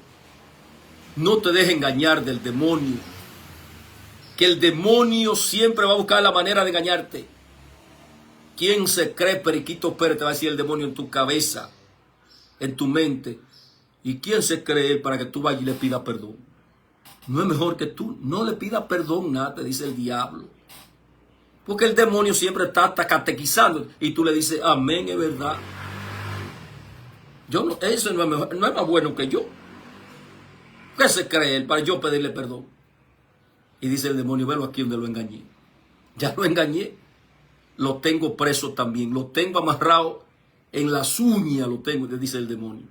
No te dejes engañar del demonio. Que el demonio siempre va a buscar la manera de engañarte. ¿Quién se cree Periquito Pérez? Te va a decir el demonio en tu cabeza, en tu mente. ¿Y quién se cree él para que tú vayas y le pidas perdón? no es mejor que tú. No le pidas perdón nada, te dice el diablo. Porque el demonio siempre está catequizando y tú le dices, amén, es verdad. Yo no, eso no es mejor, no es más bueno que yo. ¿Qué se cree él para yo pedirle perdón? Y dice el demonio, velo aquí donde lo engañé. Ya lo engañé. Lo tengo preso también. Lo tengo amarrado en las uñas, lo tengo, te dice el demonio.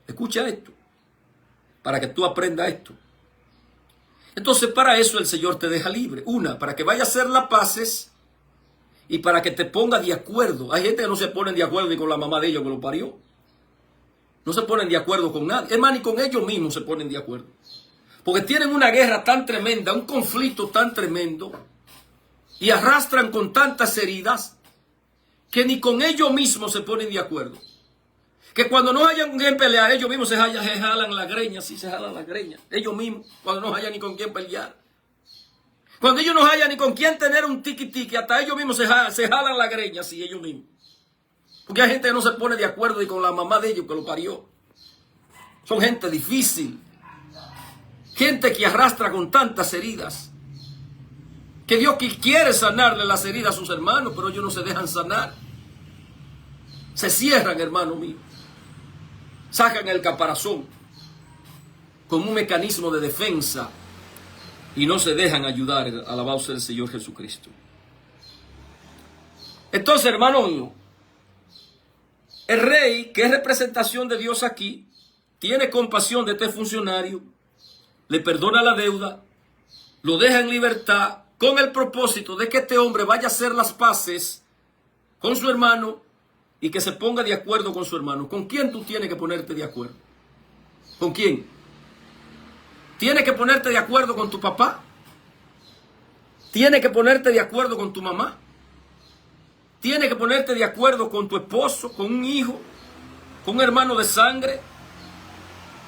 Escucha esto, para que tú aprendas esto. Entonces, para eso el Señor te deja libre. Una, para que vaya a hacer las paces y para que te ponga de acuerdo. Hay gente que no se pone de acuerdo ni con la mamá de ellos que lo parió. No se ponen de acuerdo con nadie. Es más, ni con ellos mismos se ponen de acuerdo. Porque tienen una guerra tan tremenda, un conflicto tan tremendo, y arrastran con tantas heridas que ni con ellos mismos se ponen de acuerdo. Que cuando no hayan con quien pelear, ellos mismos se jalan la greña, sí, se jalan la greña. Ellos mismos, cuando no hayan ni con quién pelear. Cuando ellos no hayan ni con quién tener un tiki-tiki, hasta ellos mismos se jalan la greña, sí, ellos mismos. Porque hay gente que no se pone de acuerdo ni con la mamá de ellos que lo parió. Son gente difícil. Gente que arrastra con tantas heridas. Que Dios quiere sanarle las heridas a sus hermanos, pero ellos no se dejan sanar. Se cierran, hermano mío. Sacan el caparazón como un mecanismo de defensa y no se dejan ayudar. Alabado sea el Señor Jesucristo. Entonces, hermano mío, el rey, que es representación de Dios aquí, tiene compasión de este funcionario, le perdona la deuda, lo deja en libertad con el propósito de que este hombre vaya a hacer las paces con su hermano y que se ponga de acuerdo con su hermano. ¿Con quién tú tienes que ponerte de acuerdo? ¿Con quién? ¿Tienes que ponerte de acuerdo con tu papá? ¿Tienes que ponerte de acuerdo con tu mamá? ¿Tienes que ponerte de acuerdo con tu esposo, con un hijo, con un hermano de sangre?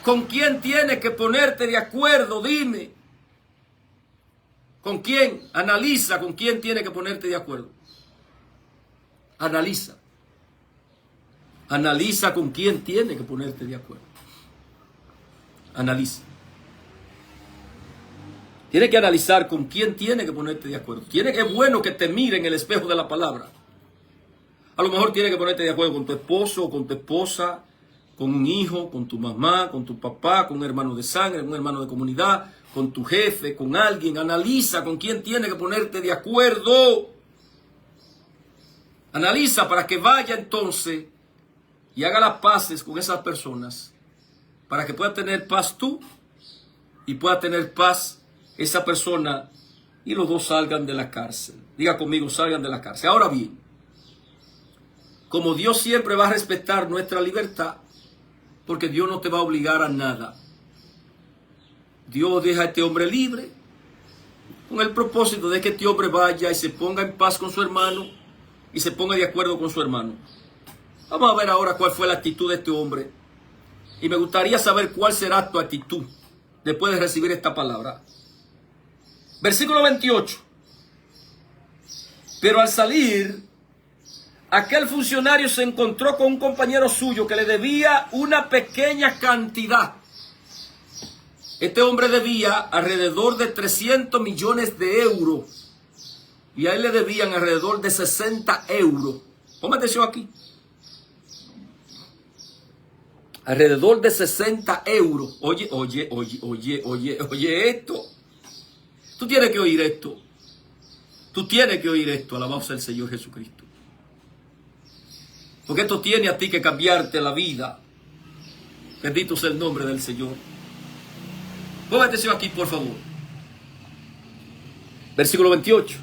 ¿Con quién tienes que ponerte de acuerdo? Dime. ¿Con quién? Analiza con quién tienes que ponerte de acuerdo. Analiza. Analiza con quién tienes que ponerte de acuerdo. Analiza. Tienes que analizar con quién tienes que ponerte de acuerdo. Es bueno que te mire en el espejo de la palabra. A lo mejor tienes que ponerte de acuerdo con tu esposo, con tu esposa, con un hijo, con tu mamá, con tu papá, con un hermano de sangre, con un hermano de comunidad, con tu jefe, con alguien. Analiza con quién tienes que ponerte de acuerdo. Analiza para que vaya entonces y haga las paces con esas personas, para que pueda tener paz tú y pueda tener paz esa persona y los dos salgan de la cárcel. Diga conmigo, salgan de la cárcel. Ahora bien, como Dios siempre va a respetar nuestra libertad, porque Dios no te va a obligar a nada. Dios deja a este hombre libre con el propósito de que este hombre vaya y se ponga en paz con su hermano y se ponga de acuerdo con su hermano. Vamos a ver ahora cuál fue la actitud de este hombre. Y me gustaría saber cuál será tu actitud después de recibir esta palabra. Versículo 28. Pero al salir, aquel funcionario se encontró con un compañero suyo que le debía una pequeña cantidad. Este hombre debía alrededor de 300 millones de euros. Y a él le debían alrededor de 60 euros. Ponme atención aquí. Alrededor de 60 euros. Oye esto. Tú tienes que oír esto. Tú tienes que oír esto. Alabado sea el Señor Jesucristo. Porque esto tiene a ti que cambiarte la vida. Bendito sea el nombre del Señor. Ponme atención aquí, por favor. Versículo 28.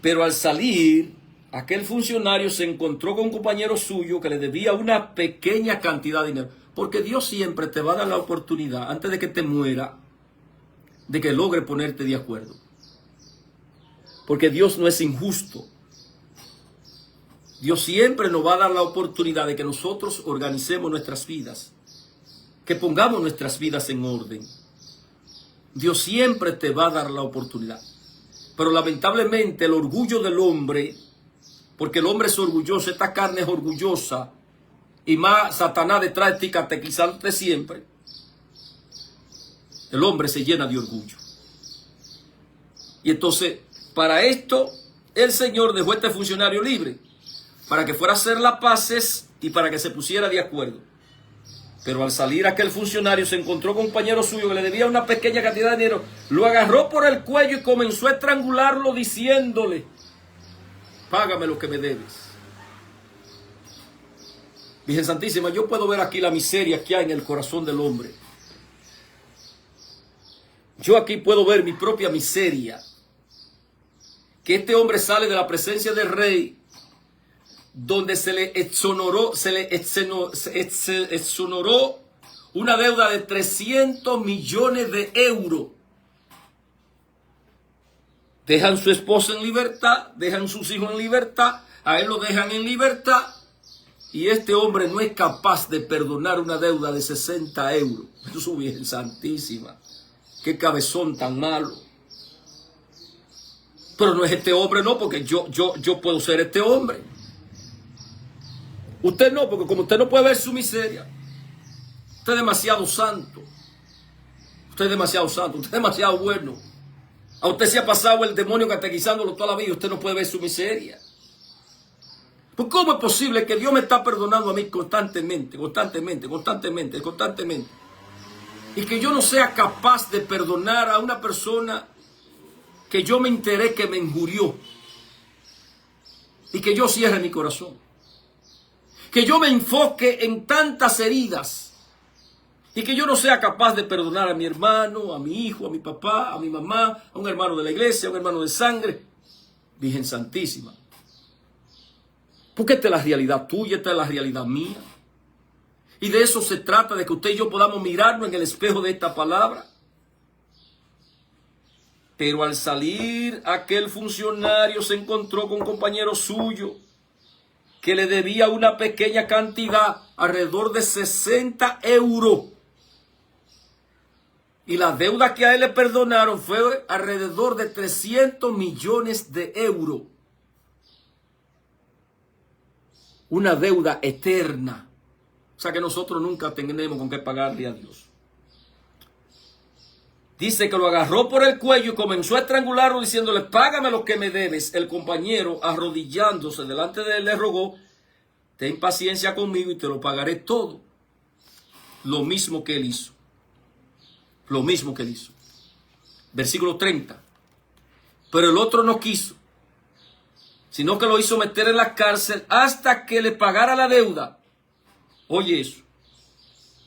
Pero al salir, aquel funcionario se encontró con un compañero suyo que le debía una pequeña cantidad de dinero. Porque Dios siempre te va a dar la oportunidad, antes de que te muera, de que logre ponerte de acuerdo. Porque Dios no es injusto. Dios siempre nos va a dar la oportunidad de que nosotros organicemos nuestras vidas, que pongamos nuestras vidas en orden. Dios siempre te va a dar la oportunidad. Pero lamentablemente el orgullo del hombre, porque el hombre es orgulloso, esta carne es orgullosa, y más Satanás detrás de ti catequizándote siempre, el hombre se llena de orgullo. Y entonces, para esto, el Señor dejó a este funcionario libre, para que fuera a hacer las paces y para que se pusiera de acuerdo. Pero al salir aquel funcionario se encontró con un compañero suyo que le debía una pequeña cantidad de dinero, lo agarró por el cuello y comenzó a estrangularlo diciéndole: págame lo que me debes. Virgen Santísima, yo puedo ver aquí la miseria que hay en el corazón del hombre. Yo aquí puedo ver mi propia miseria. Que este hombre sale de la presencia del rey, donde se le exoneró una deuda de 300 millones de euros. Dejan su esposa en libertad, dejan sus hijos en libertad, a él lo dejan en libertad, y este hombre no es capaz de perdonar una deuda de 60 euros. Su Virgen Santísima, qué cabezón tan malo. Pero no es este hombre, no, porque yo puedo ser este hombre. Usted no, porque como usted no puede ver su miseria, usted es demasiado santo. Usted es demasiado santo, usted es demasiado bueno. A usted se ha pasado el demonio catequizándolo toda la vida y usted no puede ver su miseria. Pues ¿cómo es posible que Dios me está perdonando a mí constantemente? Y que yo no sea capaz de perdonar a una persona que yo me enteré que me injurió? Y que yo cierre mi corazón. Que yo me enfoque en tantas heridas. Y que yo no sea capaz de perdonar a mi hermano, a mi hijo, a mi papá, a mi mamá, a un hermano de la iglesia, a un hermano de sangre. Virgen Santísima. Porque esta es la realidad tuya, esta es la realidad mía. Y de eso se trata, de que usted y yo podamos mirarnos en el espejo de esta palabra. Pero al salir, aquel funcionario se encontró con un compañero suyo que le debía una pequeña cantidad, alrededor de 60 euros. Y la deuda que a él le perdonaron fue alrededor de 300 millones de euros. Una deuda eterna. O sea que nosotros nunca tenemos con qué pagarle a Dios. Dice que lo agarró por el cuello y comenzó a estrangularlo diciéndole: págame lo que me debes. El compañero, arrodillándose delante de él, le rogó: ten paciencia conmigo y te lo pagaré todo. Lo mismo que él hizo. Lo mismo que él hizo. Versículo 30. Pero el otro no quiso, sino que lo hizo meter en la cárcel hasta que le pagara la deuda. Oye eso.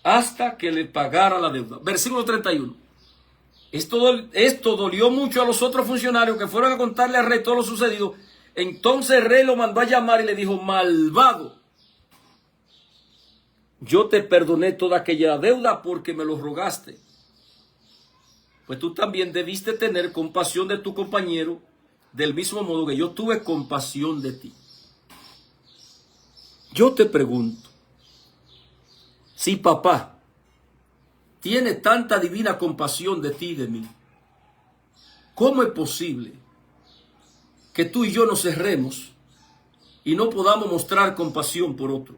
Hasta que le pagara la deuda. Versículo 31. Esto dolió mucho a los otros funcionarios que fueron a contarle al rey todo lo sucedido. Entonces el rey lo mandó a llamar y le dijo: malvado, yo te perdoné toda aquella deuda porque me lo rogaste. Pues tú también debiste tener compasión de tu compañero, del mismo modo que yo tuve compasión de ti. Yo te pregunto, si papá tiene tanta divina compasión de ti y de mí, ¿cómo es posible que tú y yo nos cerremos y no podamos mostrar compasión por otro?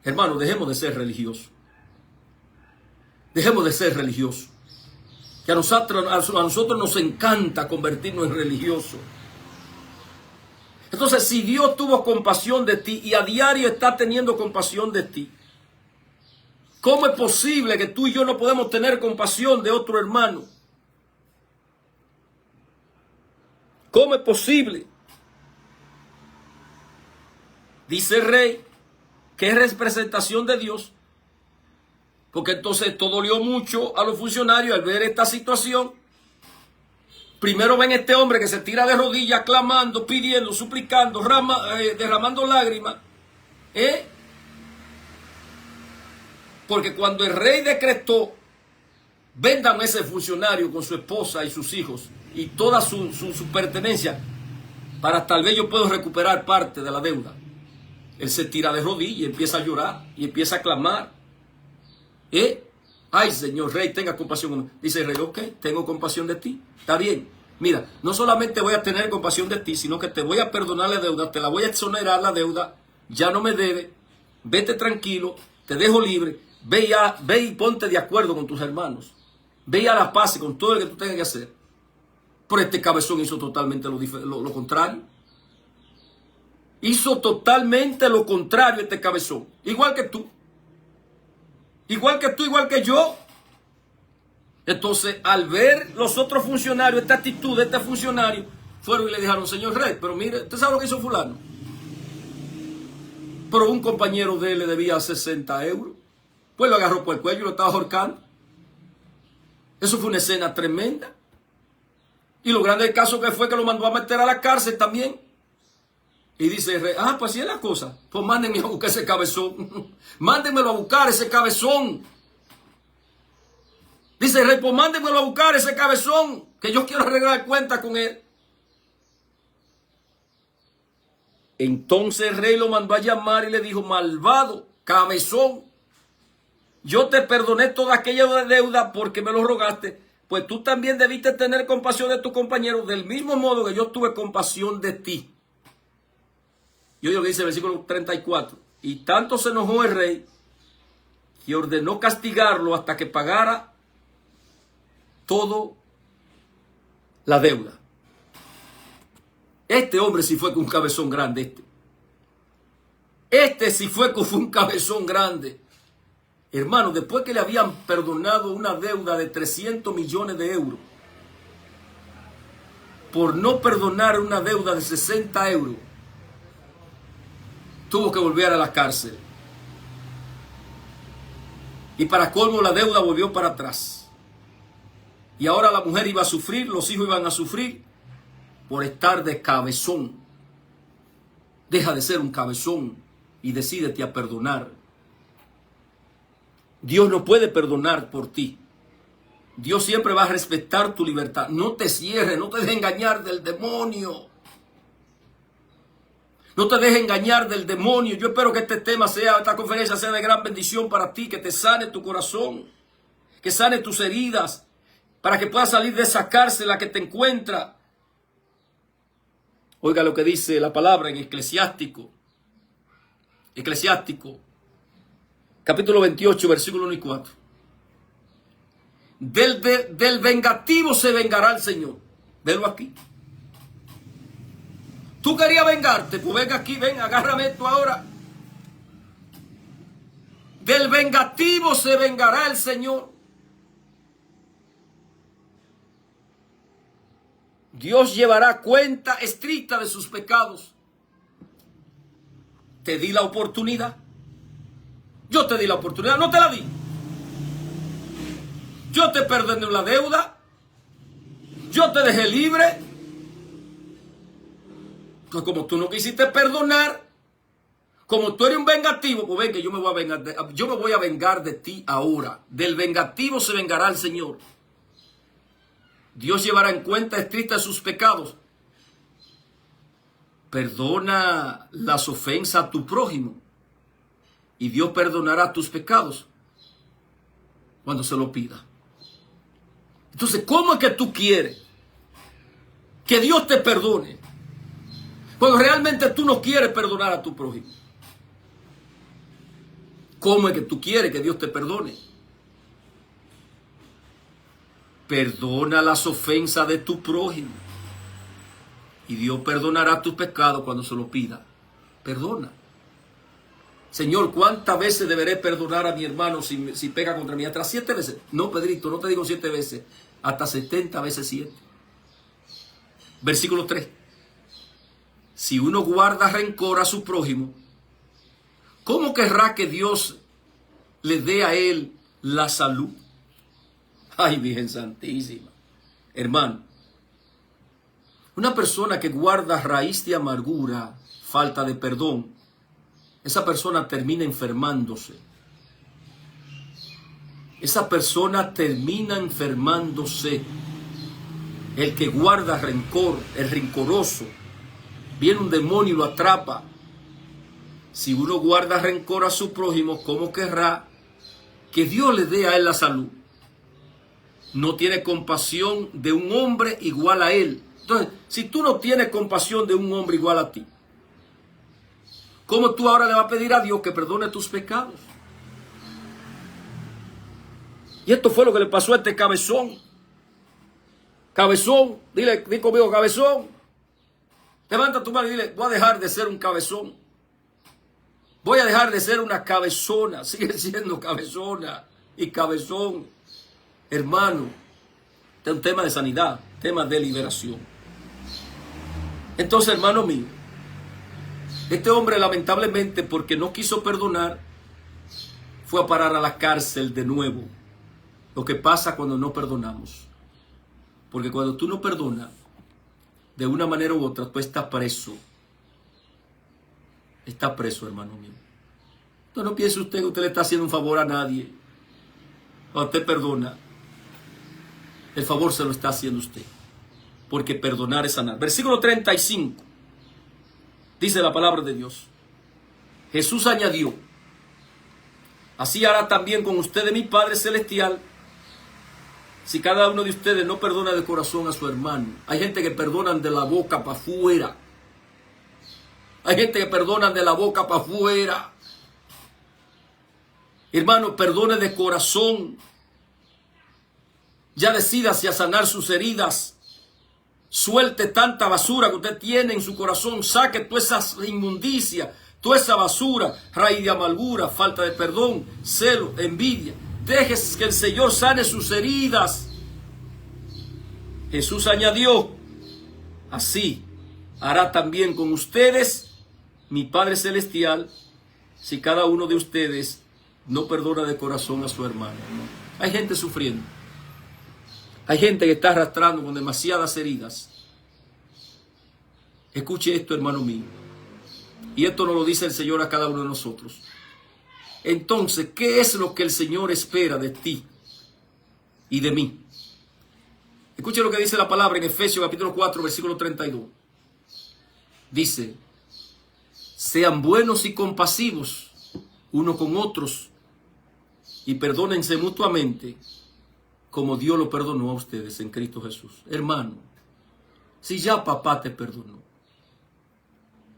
Hermano, dejemos de ser religiosos. Dejemos de ser religiosos. Que a nosotros nos encanta convertirnos en religiosos. Entonces, si Dios tuvo compasión de ti y a diario está teniendo compasión de ti, ¿cómo es posible que tú y yo no podemos tener compasión de otro hermano? ¿Cómo es posible? Dice el rey que es representación de Dios, porque entonces esto dolió mucho a los funcionarios al ver esta situación. Primero ven este hombre que se tira de rodillas, clamando, pidiendo, suplicando, derramando lágrimas. Porque cuando el rey decretó: vendan a ese funcionario con su esposa y sus hijos y toda su pertenencia, para tal vez yo puedo recuperar parte de la deuda. Él se tira de rodillas y empieza a llorar y empieza a clamar. Ay, señor rey, tenga compasión. Dice el rey: ok, tengo compasión de ti. Está bien. Mira, no solamente voy a tener compasión de ti, sino que te voy a perdonar la deuda, te la voy a exonerar la deuda, ya no me debe, vete tranquilo, te dejo libre, Ve y ponte de acuerdo con tus hermanos. Ve a la paz con todo lo que tú tengas que hacer. Pero este cabezón hizo totalmente lo contrario. Hizo totalmente lo contrario este cabezón. Igual que tú. Igual que tú, igual que yo. Entonces, al ver los otros funcionarios, esta actitud de este funcionario, fueron y le dijeron, señor rey, pero mire, ¿usted sabe lo que hizo fulano? Pero un compañero de él le debía 60 euros. Pues lo agarró por el cuello y lo estaba ahorcando. Eso fue una escena tremenda. Y lo grande del caso que fue que lo mandó a meter a la cárcel también. Y dice el rey, pues así es la cosa. Pues mándenme a buscar ese cabezón. Mándenmelo a buscar ese cabezón. Dice el rey, pues mándenmelo a buscar ese cabezón, que yo quiero arreglar cuenta con él. Entonces el rey lo mandó a llamar y le dijo, malvado, cabezón, yo te perdoné toda aquella deuda porque me lo rogaste, pues tú también debiste tener compasión de tu compañero, del mismo modo que yo tuve compasión de ti. Y oye lo que dice el versículo 34. Y tanto se enojó el rey que ordenó castigarlo hasta que pagara todo la deuda. Este hombre sí fue con un cabezón grande. Este sí fue con un cabezón grande. Hermano, después que le habían perdonado una deuda de 300 millones de euros, por no perdonar una deuda de 60 euros, tuvo que volver a la cárcel. Y para colmo la deuda volvió para atrás. Y ahora la mujer iba a sufrir, los hijos iban a sufrir por estar de cabezón. Deja de ser un cabezón y decídete a perdonar. Dios no puede perdonar por ti. Dios siempre va a respetar tu libertad. No te cierres, no te dejes engañar del demonio. No te dejes engañar del demonio. Yo espero que esta conferencia sea de gran bendición para ti, que te sane tu corazón, que sane tus heridas, para que puedas salir de esa cárcel a la que te encuentra. Oiga lo que dice la palabra en Eclesiástico, capítulo 28, versículo 1 y 4. Del vengativo se vengará el Señor. Velo aquí. Tú querías vengarte, pues venga aquí, ven, agárrame esto ahora. Del vengativo se vengará el Señor. Dios llevará cuenta estricta de sus pecados. Te di la oportunidad. Yo te di la oportunidad, no te la di. Yo te perdoné la deuda. Yo te dejé libre. Pues como tú no quisiste perdonar, como tú eres un vengativo, pues ven que yo me voy a vengar de ti ahora. Del vengativo se vengará el Señor. Dios llevará en cuenta estricta sus pecados. Perdona las ofensas a tu prójimo y Dios perdonará tus pecados cuando se lo pida. Entonces, ¿cómo es que tú quieres que Dios te perdone cuando realmente tú no quieres perdonar a tu prójimo? ¿Cómo es que tú quieres que Dios te perdone? Perdona las ofensas de tu prójimo y Dios perdonará tus pecados cuando se lo pida. Perdona. Señor, ¿cuántas veces deberé perdonar a mi hermano si pega contra mí? ¿Hasta 7 veces? No, Pedrito, no te digo 7 veces. Hasta 70 veces 7. Versículo 3. Si uno guarda rencor a su prójimo, ¿cómo querrá que Dios le dé a él la salud? Ay, Virgen Santísima. Hermano, una persona que guarda raíz de amargura, falta de perdón, esa persona termina enfermándose. Esa persona termina enfermándose. El que guarda rencor, el rencoroso, viene un demonio y lo atrapa. Si uno guarda rencor a su prójimo, ¿cómo querrá que Dios le dé a él la salud? No tiene compasión de un hombre igual a él. Entonces, si tú no tienes compasión de un hombre igual a ti, ¿cómo tú ahora le vas a pedir a Dios que perdone tus pecados? Y esto fue lo que le pasó a este cabezón. Cabezón, di conmigo, cabezón. Levanta tu mano y dile, voy a dejar de ser un cabezón. Voy a dejar de ser una cabezona. Sigue siendo cabezona y cabezón. Hermano, este es un tema de sanidad, tema de liberación. Entonces, hermano mío, este hombre lamentablemente, porque no quiso perdonar, fue a parar a la cárcel de nuevo. Lo que pasa cuando no perdonamos. Porque cuando tú no perdonas, de una manera u otra, tú estás preso. Está preso, hermano mío. Entonces no piense usted que usted le está haciendo un favor a nadie. Cuando usted perdona, el favor se lo está haciendo usted. Porque perdonar es sanar. Versículo 35. Dice la palabra de Dios. Jesús añadió, así hará también con ustedes mi Padre Celestial, si cada uno de ustedes no perdona de corazón a su hermano. Hay gente que perdonan de la boca para afuera. Hay gente que perdonan de la boca para afuera. Hermano, perdone de corazón. Ya decídase a sanar sus heridas. Suelte tanta basura que usted tiene en su corazón. Saque toda esa inmundicia, toda esa basura, raíz de amargura, falta de perdón, celo, envidia. Deje que el Señor sane sus heridas. Jesús añadió, así hará también con ustedes mi Padre Celestial, si cada uno de ustedes no perdona de corazón a su hermano. Hay gente sufriendo. Hay gente que está arrastrando con demasiadas heridas. Escuche esto, hermano mío. Y esto nos lo dice el Señor a cada uno de nosotros. Entonces, ¿qué es lo que el Señor espera de ti y de mí? Escuche lo que dice la palabra en Efesios capítulo 4, versículo 32. Dice, sean buenos y compasivos unos con otros y perdónense mutuamente como Dios lo perdonó a ustedes en Cristo Jesús. Hermano, si ya papá te perdonó,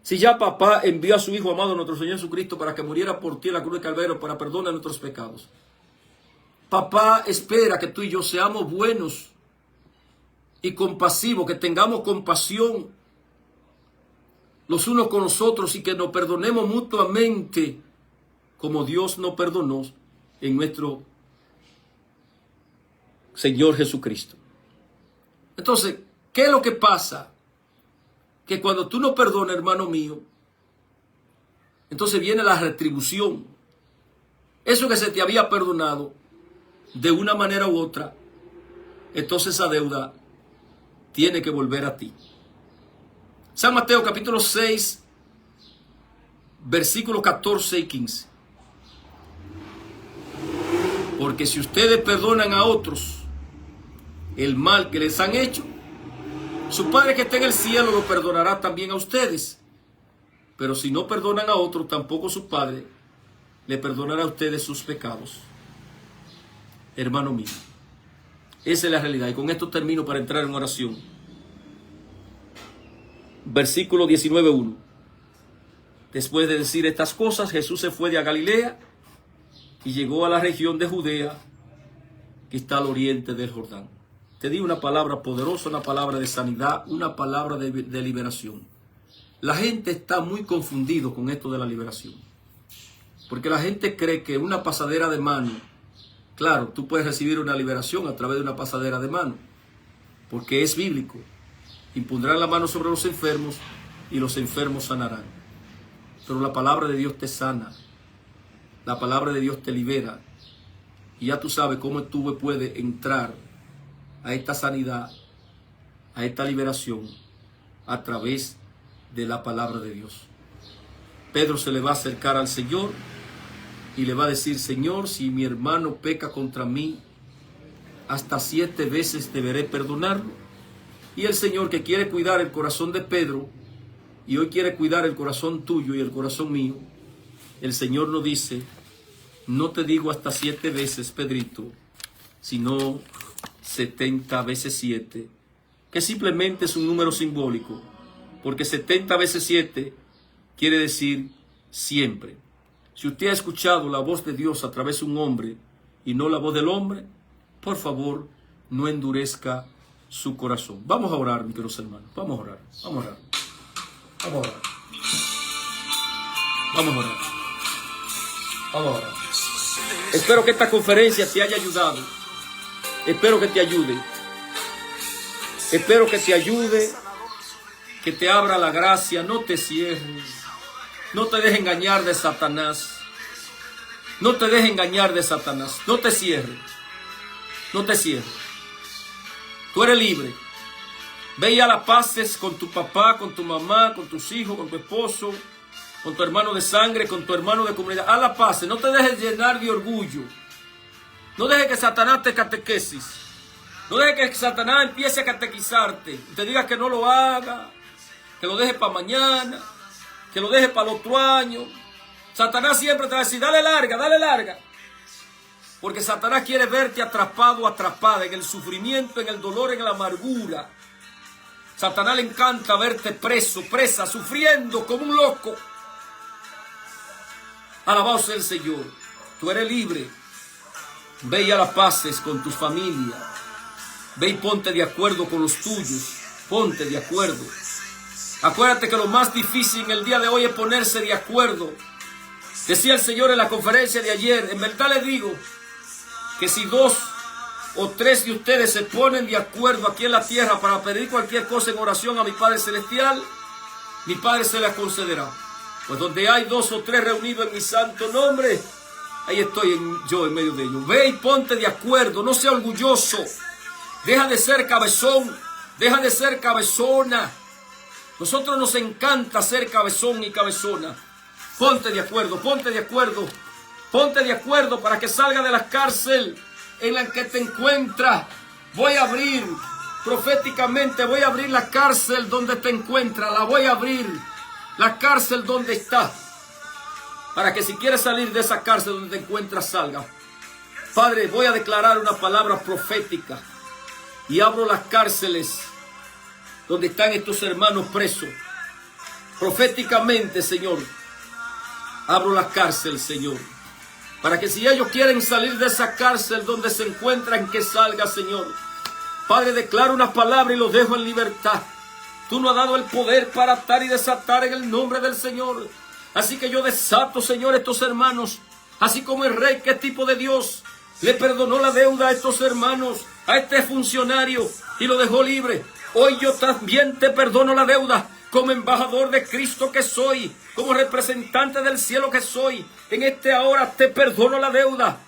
si ya papá envió a su Hijo amado, nuestro Señor Jesucristo, para que muriera por ti en la cruz de Calvario, para perdonar nuestros pecados. Papá espera que tú y yo seamos buenos y compasivos, que tengamos compasión los unos con los otros y que nos perdonemos mutuamente como Dios nos perdonó en nuestro Señor Jesucristo. Entonces, ¿qué es lo que pasa? Que cuando tú no perdonas, hermano mío, entonces viene la retribución. Eso que se te había perdonado, de una manera u otra, entonces esa deuda tiene que volver a ti. San Mateo capítulo 6, versículos 14 y 15. Porque si ustedes perdonan a otros el mal que les han hecho, su Padre que está en el cielo lo perdonará también a ustedes. Pero si no perdonan a otros, tampoco su Padre le perdonará a ustedes sus pecados. Hermano mío, esa es la realidad. Y con esto termino para entrar en oración. Versículo 19:1. Después de decir estas cosas, Jesús se fue de Galilea y llegó a la región de Judea, que está al oriente del Jordán. Te di una palabra poderosa, una palabra de sanidad, una palabra de liberación. La gente está muy confundido con esto de la liberación. Porque la gente cree que una pasadera de mano, claro, tú puedes recibir una liberación a través de una pasadera de mano, porque es bíblico. Impondrán la mano sobre los enfermos y los enfermos sanarán. Pero la palabra de Dios te sana. La palabra de Dios te libera. Y ya tú sabes cómo tú puedes entrar a esta sanidad, a esta liberación, a través de la palabra de Dios. Pedro se le va a acercar al Señor y le va a decir, Señor, si mi hermano peca contra mí, hasta 7 veces deberé perdonarlo. Y el Señor, que quiere cuidar el corazón de Pedro, y hoy quiere cuidar el corazón tuyo y el corazón mío, el Señor nos dice, no te digo hasta 7 veces, Pedrito, sino 70 veces 7, que simplemente es un número simbólico, porque 70 veces 7 quiere decir siempre. Si usted ha escuchado la voz de Dios a través de un hombre y no la voz del hombre, por favor, no endurezca su corazón. Vamos a orar, mis queridos hermanos. Vamos a orar. Vamos a orar. Vamos a orar. Vamos a orar. Vamos a orar. Espero que esta conferencia te haya ayudado. Espero que te ayude. Espero que te ayude, que te abra la gracia. No te cierres. No te dejes engañar de Satanás. No te dejes engañar de Satanás. No te cierres. No te cierres. Tú eres libre. Ve y a las paces con tu papá, con tu mamá, con tus hijos, con tu esposo, con tu hermano de sangre, con tu hermano de comunidad. A las paces. No te dejes llenar de orgullo. No dejes que Satanás te catequesis. No dejes que Satanás empiece a catequizarte. Y te diga que no lo haga, que lo deje para mañana, que lo deje para el otro año. Satanás siempre te va a decir, dale larga, dale larga. Porque Satanás quiere verte atrapado o atrapada en el sufrimiento, en el dolor, en la amargura. Satanás le encanta verte preso, presa, sufriendo como un loco. Alabado sea el Señor. Tú eres libre. Ve y a las paces con tu familia. Ve y ponte de acuerdo con los tuyos. Ponte de acuerdo. Acuérdate que lo más difícil en el día de hoy es ponerse de acuerdo. Decía el Señor en la conferencia de ayer, en verdad les digo que si 2 o 3 de ustedes se ponen de acuerdo aquí en la tierra para pedir cualquier cosa en oración a mi Padre Celestial, mi Padre se la concederá. Pues donde hay 2 o 3 reunidos en mi santo nombre, ahí estoy yo en medio de ellos. Ve y ponte de acuerdo, no sea orgulloso. Deja de ser cabezón, deja de ser cabezona. Nosotros nos encanta ser cabezón y cabezona. Ponte de acuerdo, ponte de acuerdo. Ponte de acuerdo para que salga de la cárcel en la que te encuentras. Voy a abrir, proféticamente, voy a abrir la cárcel donde te encuentras. La voy a abrir, la cárcel donde está. Para que si quieres salir de esa cárcel donde te encuentras, salga. Padre, voy a declarar una palabra profética. Y abro las cárceles donde están estos hermanos presos. Proféticamente, Señor. Abro la cárcel, Señor. Para que si ellos quieren salir de esa cárcel donde se encuentran, que salga, Señor. Padre, declaro una palabra y los dejo en libertad. Tú nos has dado el poder para atar y desatar en el nombre del Señor. Así que yo desato, Señor, estos hermanos. Así como el rey, que tipo de Dios, le perdonó la deuda a estos hermanos, a este funcionario, y lo dejó libre. Hoy yo también te perdono la deuda. Como embajador de Cristo que soy, como representante del cielo que soy, en este ahora te perdono la deuda.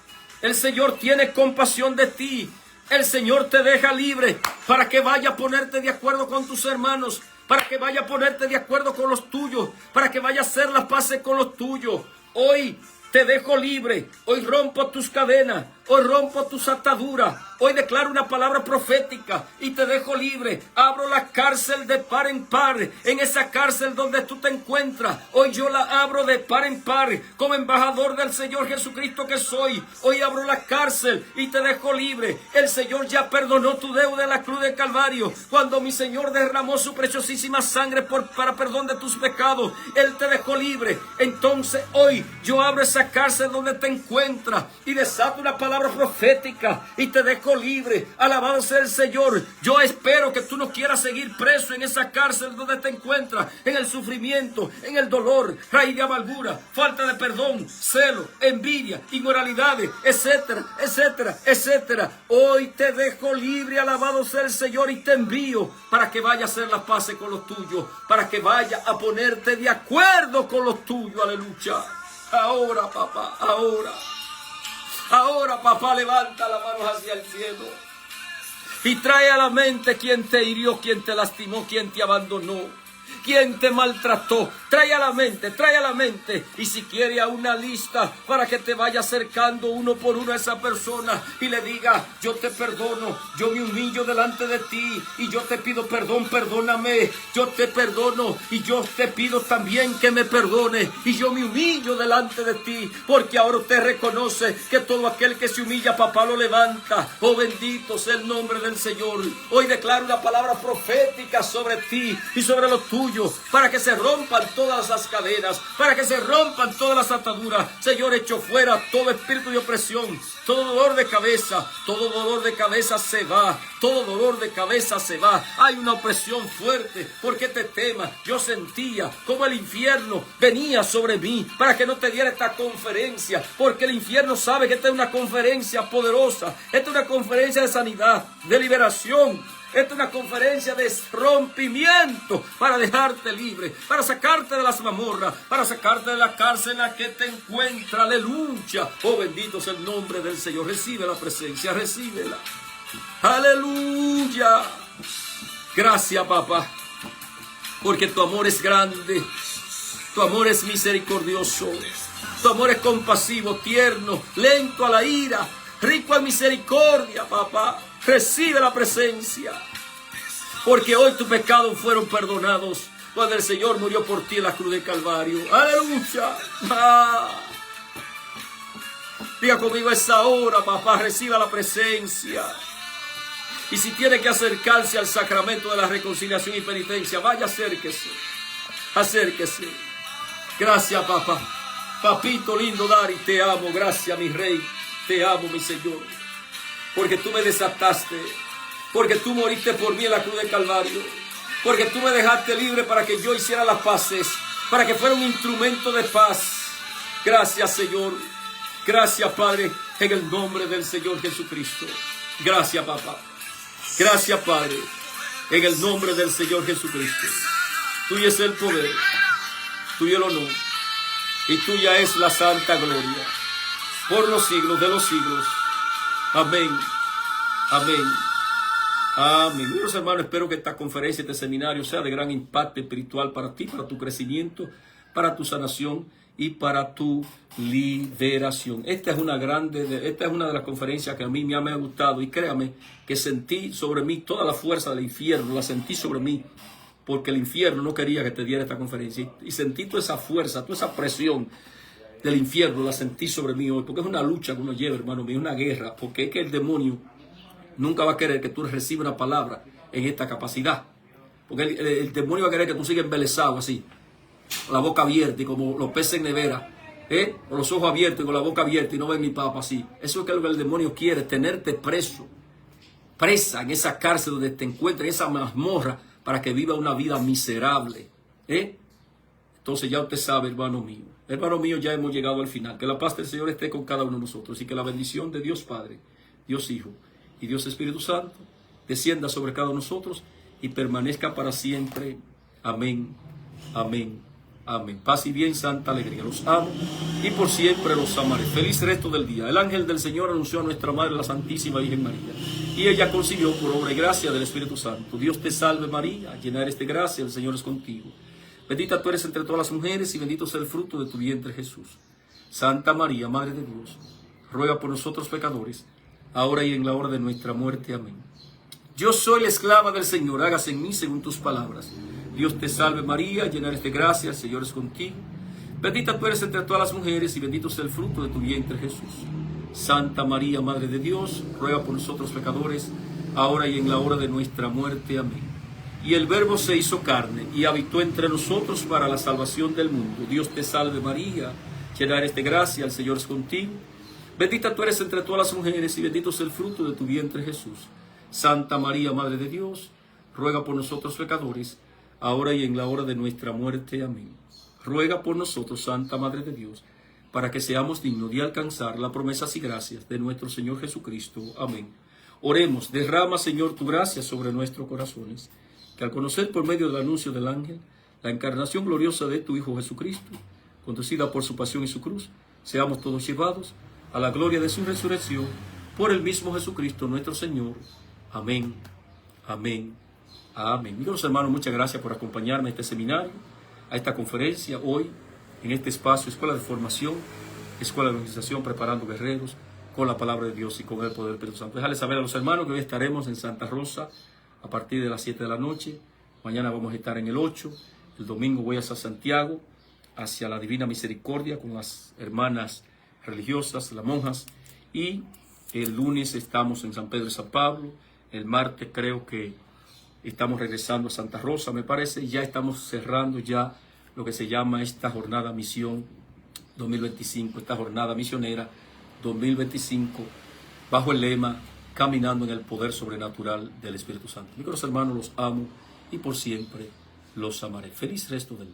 El Señor tiene compasión de ti. El Señor te deja libre para que vaya a ponerte de acuerdo con tus hermanos, para que vaya a ponerte de acuerdo con los tuyos, para que vaya a hacer las paces con los tuyos. Hoy te dejo libre. Hoy rompo tus cadenas. Hoy rompo tus ataduras. Hoy declaro una palabra profética y te dejo libre. Abro la cárcel de par en par. En esa cárcel donde tú te encuentras, hoy yo la abro de par en par. Como embajador del Señor Jesucristo que soy, hoy abro la cárcel y te dejo libre. El Señor ya perdonó tu deuda en la cruz de Calvario. Cuando mi Señor derramó su preciosísima sangre para perdón de tus pecados, Él te dejó libre. Entonces hoy yo abro esa cárcel donde te encuentras y desato una palabra profética y te dejo libre. Alabado sea el Señor. Yo espero que tú no quieras seguir preso en esa cárcel donde te encuentras, en el sufrimiento, en el dolor, raíz de amargura, falta de perdón, celo, envidia, inmoralidades, etcétera, etcétera, etcétera. Hoy te dejo libre, alabado sea el Señor, y te envío para que vaya a hacer las paces con los tuyos, para que vaya a ponerte de acuerdo con los tuyos. Aleluya. Ahora, papá, ahora. Ahora, papá, levanta las manos hacia el cielo y trae a la mente quién te hirió, quién te lastimó, quién te abandonó, quién te maltrató. Trae a la mente, y si quiere a una lista para que te vaya acercando uno por uno a esa persona y le diga: yo te perdono, yo me humillo delante de ti y yo te pido perdón, perdóname, yo te perdono y yo te pido también que me perdone y yo me humillo delante de ti, porque ahora usted reconoce que todo aquel que se humilla, papá, lo levanta. Oh, bendito sea el nombre del Señor. Hoy declaro una palabra profética sobre ti y sobre los tuyos. tuyo, para que se rompan todas las cadenas, para que se rompan todas las ataduras. Señor, echo fuera todo espíritu de opresión, todo dolor de cabeza se va, todo dolor de cabeza se va. Hay una opresión fuerte, porque te temas. Yo sentía como el infierno venía sobre mí para que no te diera esta conferencia, porque el infierno sabe que esta es una conferencia poderosa, esta es una conferencia de sanidad, de liberación. Esta es una conferencia de rompimiento para dejarte libre, para sacarte de las mazmorras, para sacarte de la cárcel en la que te encuentras. Aleluya. Oh, bendito es el nombre del Señor. Recibe la presencia, recíbela. Aleluya. Gracias, papá, porque tu amor es grande, tu amor es misericordioso, tu amor es compasivo, tierno, lento a la ira, rico en misericordia, papá. Recibe la presencia, porque hoy tus pecados fueron perdonados cuando el Señor murió por ti en la cruz del Calvario. Aleluya. Diga conmigo esa hora, papá, reciba la presencia. Y si tiene que acercarse al sacramento de la reconciliación y penitencia, vaya, acérquese. Acérquese. Gracias, papá. Papito lindo, Dari, te amo. Gracias, mi rey. Te amo, mi Señor. Porque tú me desataste, porque tú moriste por mí en la cruz del Calvario, porque tú me dejaste libre para que yo hiciera las paces, para que fuera un instrumento de paz. Gracias, Señor. Gracias, Padre, en el nombre del Señor Jesucristo. Gracias, papá. Gracias, Padre, en el nombre del Señor Jesucristo. Tuyo es el poder, tuyo el honor, y tuya es la santa gloria, por los siglos de los siglos. Amén, amén, amén. Mis hermanos, espero que esta conferencia, este seminario sea de gran impacto espiritual para ti, para tu crecimiento, para tu sanación y para tu liberación. Esta es una de las conferencias que a mí me ha gustado, y créame que sentí sobre mí toda la fuerza del infierno, la sentí sobre mí, porque el infierno no quería que te diera esta conferencia, y sentí toda esa fuerza, toda esa presión del infierno, la sentí sobre mí hoy, porque es una lucha que uno lleva, hermano mío, una guerra, porque es que el demonio nunca va a querer que tú recibas una palabra en esta capacidad, porque el demonio va a querer que tú sigas embelesado así, con la boca abierta y como los peces en nevera, con los ojos abiertos y con la boca abierta y no ven ni papa así. Eso es lo que el demonio quiere, tenerte preso, presa en esa cárcel donde te encuentras, en esa mazmorra, para que viva una vida miserable. Entonces ya usted sabe, hermano mío, ya hemos llegado al final. Que la paz del Señor esté con cada uno de nosotros, y que la bendición de Dios Padre, Dios Hijo y Dios Espíritu Santo descienda sobre cada uno de nosotros y permanezca para siempre. Amén, amén, amén. Paz y bien, santa alegría. Los amo y por siempre los amaré. Feliz resto del día. El ángel del Señor anunció a nuestra Madre, la Santísima Virgen María, y ella concibió por obra y gracia del Espíritu Santo. Dios te salve, María, llena eres de gracia, el Señor es contigo. Bendita tú eres entre todas las mujeres, y bendito sea el fruto de tu vientre, Jesús. Santa María, Madre de Dios, ruega por nosotros pecadores, ahora y en la hora de nuestra muerte. Amén. Yo soy la esclava del Señor, hágase en mí según tus palabras. Dios te salve, María, llena eres de gracia, el Señor es contigo. Bendita tú eres entre todas las mujeres, y bendito sea el fruto de tu vientre, Jesús. Santa María, Madre de Dios, ruega por nosotros pecadores, ahora y en la hora de nuestra muerte. Amén. Y el Verbo se hizo carne y habitó entre nosotros para la salvación del mundo. Dios te salve, María, llena eres de gracia, el Señor es contigo. Bendita tú eres entre todas las mujeres, y bendito es el fruto de tu vientre, Jesús. Santa María, Madre de Dios, ruega por nosotros pecadores, ahora y en la hora de nuestra muerte. Amén. Ruega por nosotros, Santa Madre de Dios, para que seamos dignos de alcanzar las promesas y gracias de nuestro Señor Jesucristo. Amén. Oremos. Derrama, Señor, tu gracia sobre nuestros corazones, que al conocer por medio del anuncio del ángel la encarnación gloriosa de tu Hijo Jesucristo, conducida por su pasión y su cruz, seamos todos llevados a la gloria de su resurrección, por el mismo Jesucristo nuestro Señor. Amén, amén, amén. Mis hermanos, muchas gracias por acompañarme a este seminario, a esta conferencia hoy, en este espacio, Escuela de Formación, Escuela de Organización, preparando guerreros con la palabra de Dios y con el poder del Espíritu Santo. Déjales saber a los hermanos que hoy estaremos en Santa Rosa a partir de las 7 de la noche. Mañana vamos a estar en el 8. El domingo voy hacia Santiago, hacia la Divina Misericordia, con las hermanas religiosas, las monjas. Y el lunes estamos en San Pedro y San Pablo. El martes creo que estamos regresando a Santa Rosa, me parece. Ya estamos cerrando ya lo que se llama esta jornada misión 2025, esta jornada misionera 2025, bajo el lema Caminando en el poder sobrenatural del Espíritu Santo. Mis hermanos, los amo y por siempre los amaré. Feliz resto del día.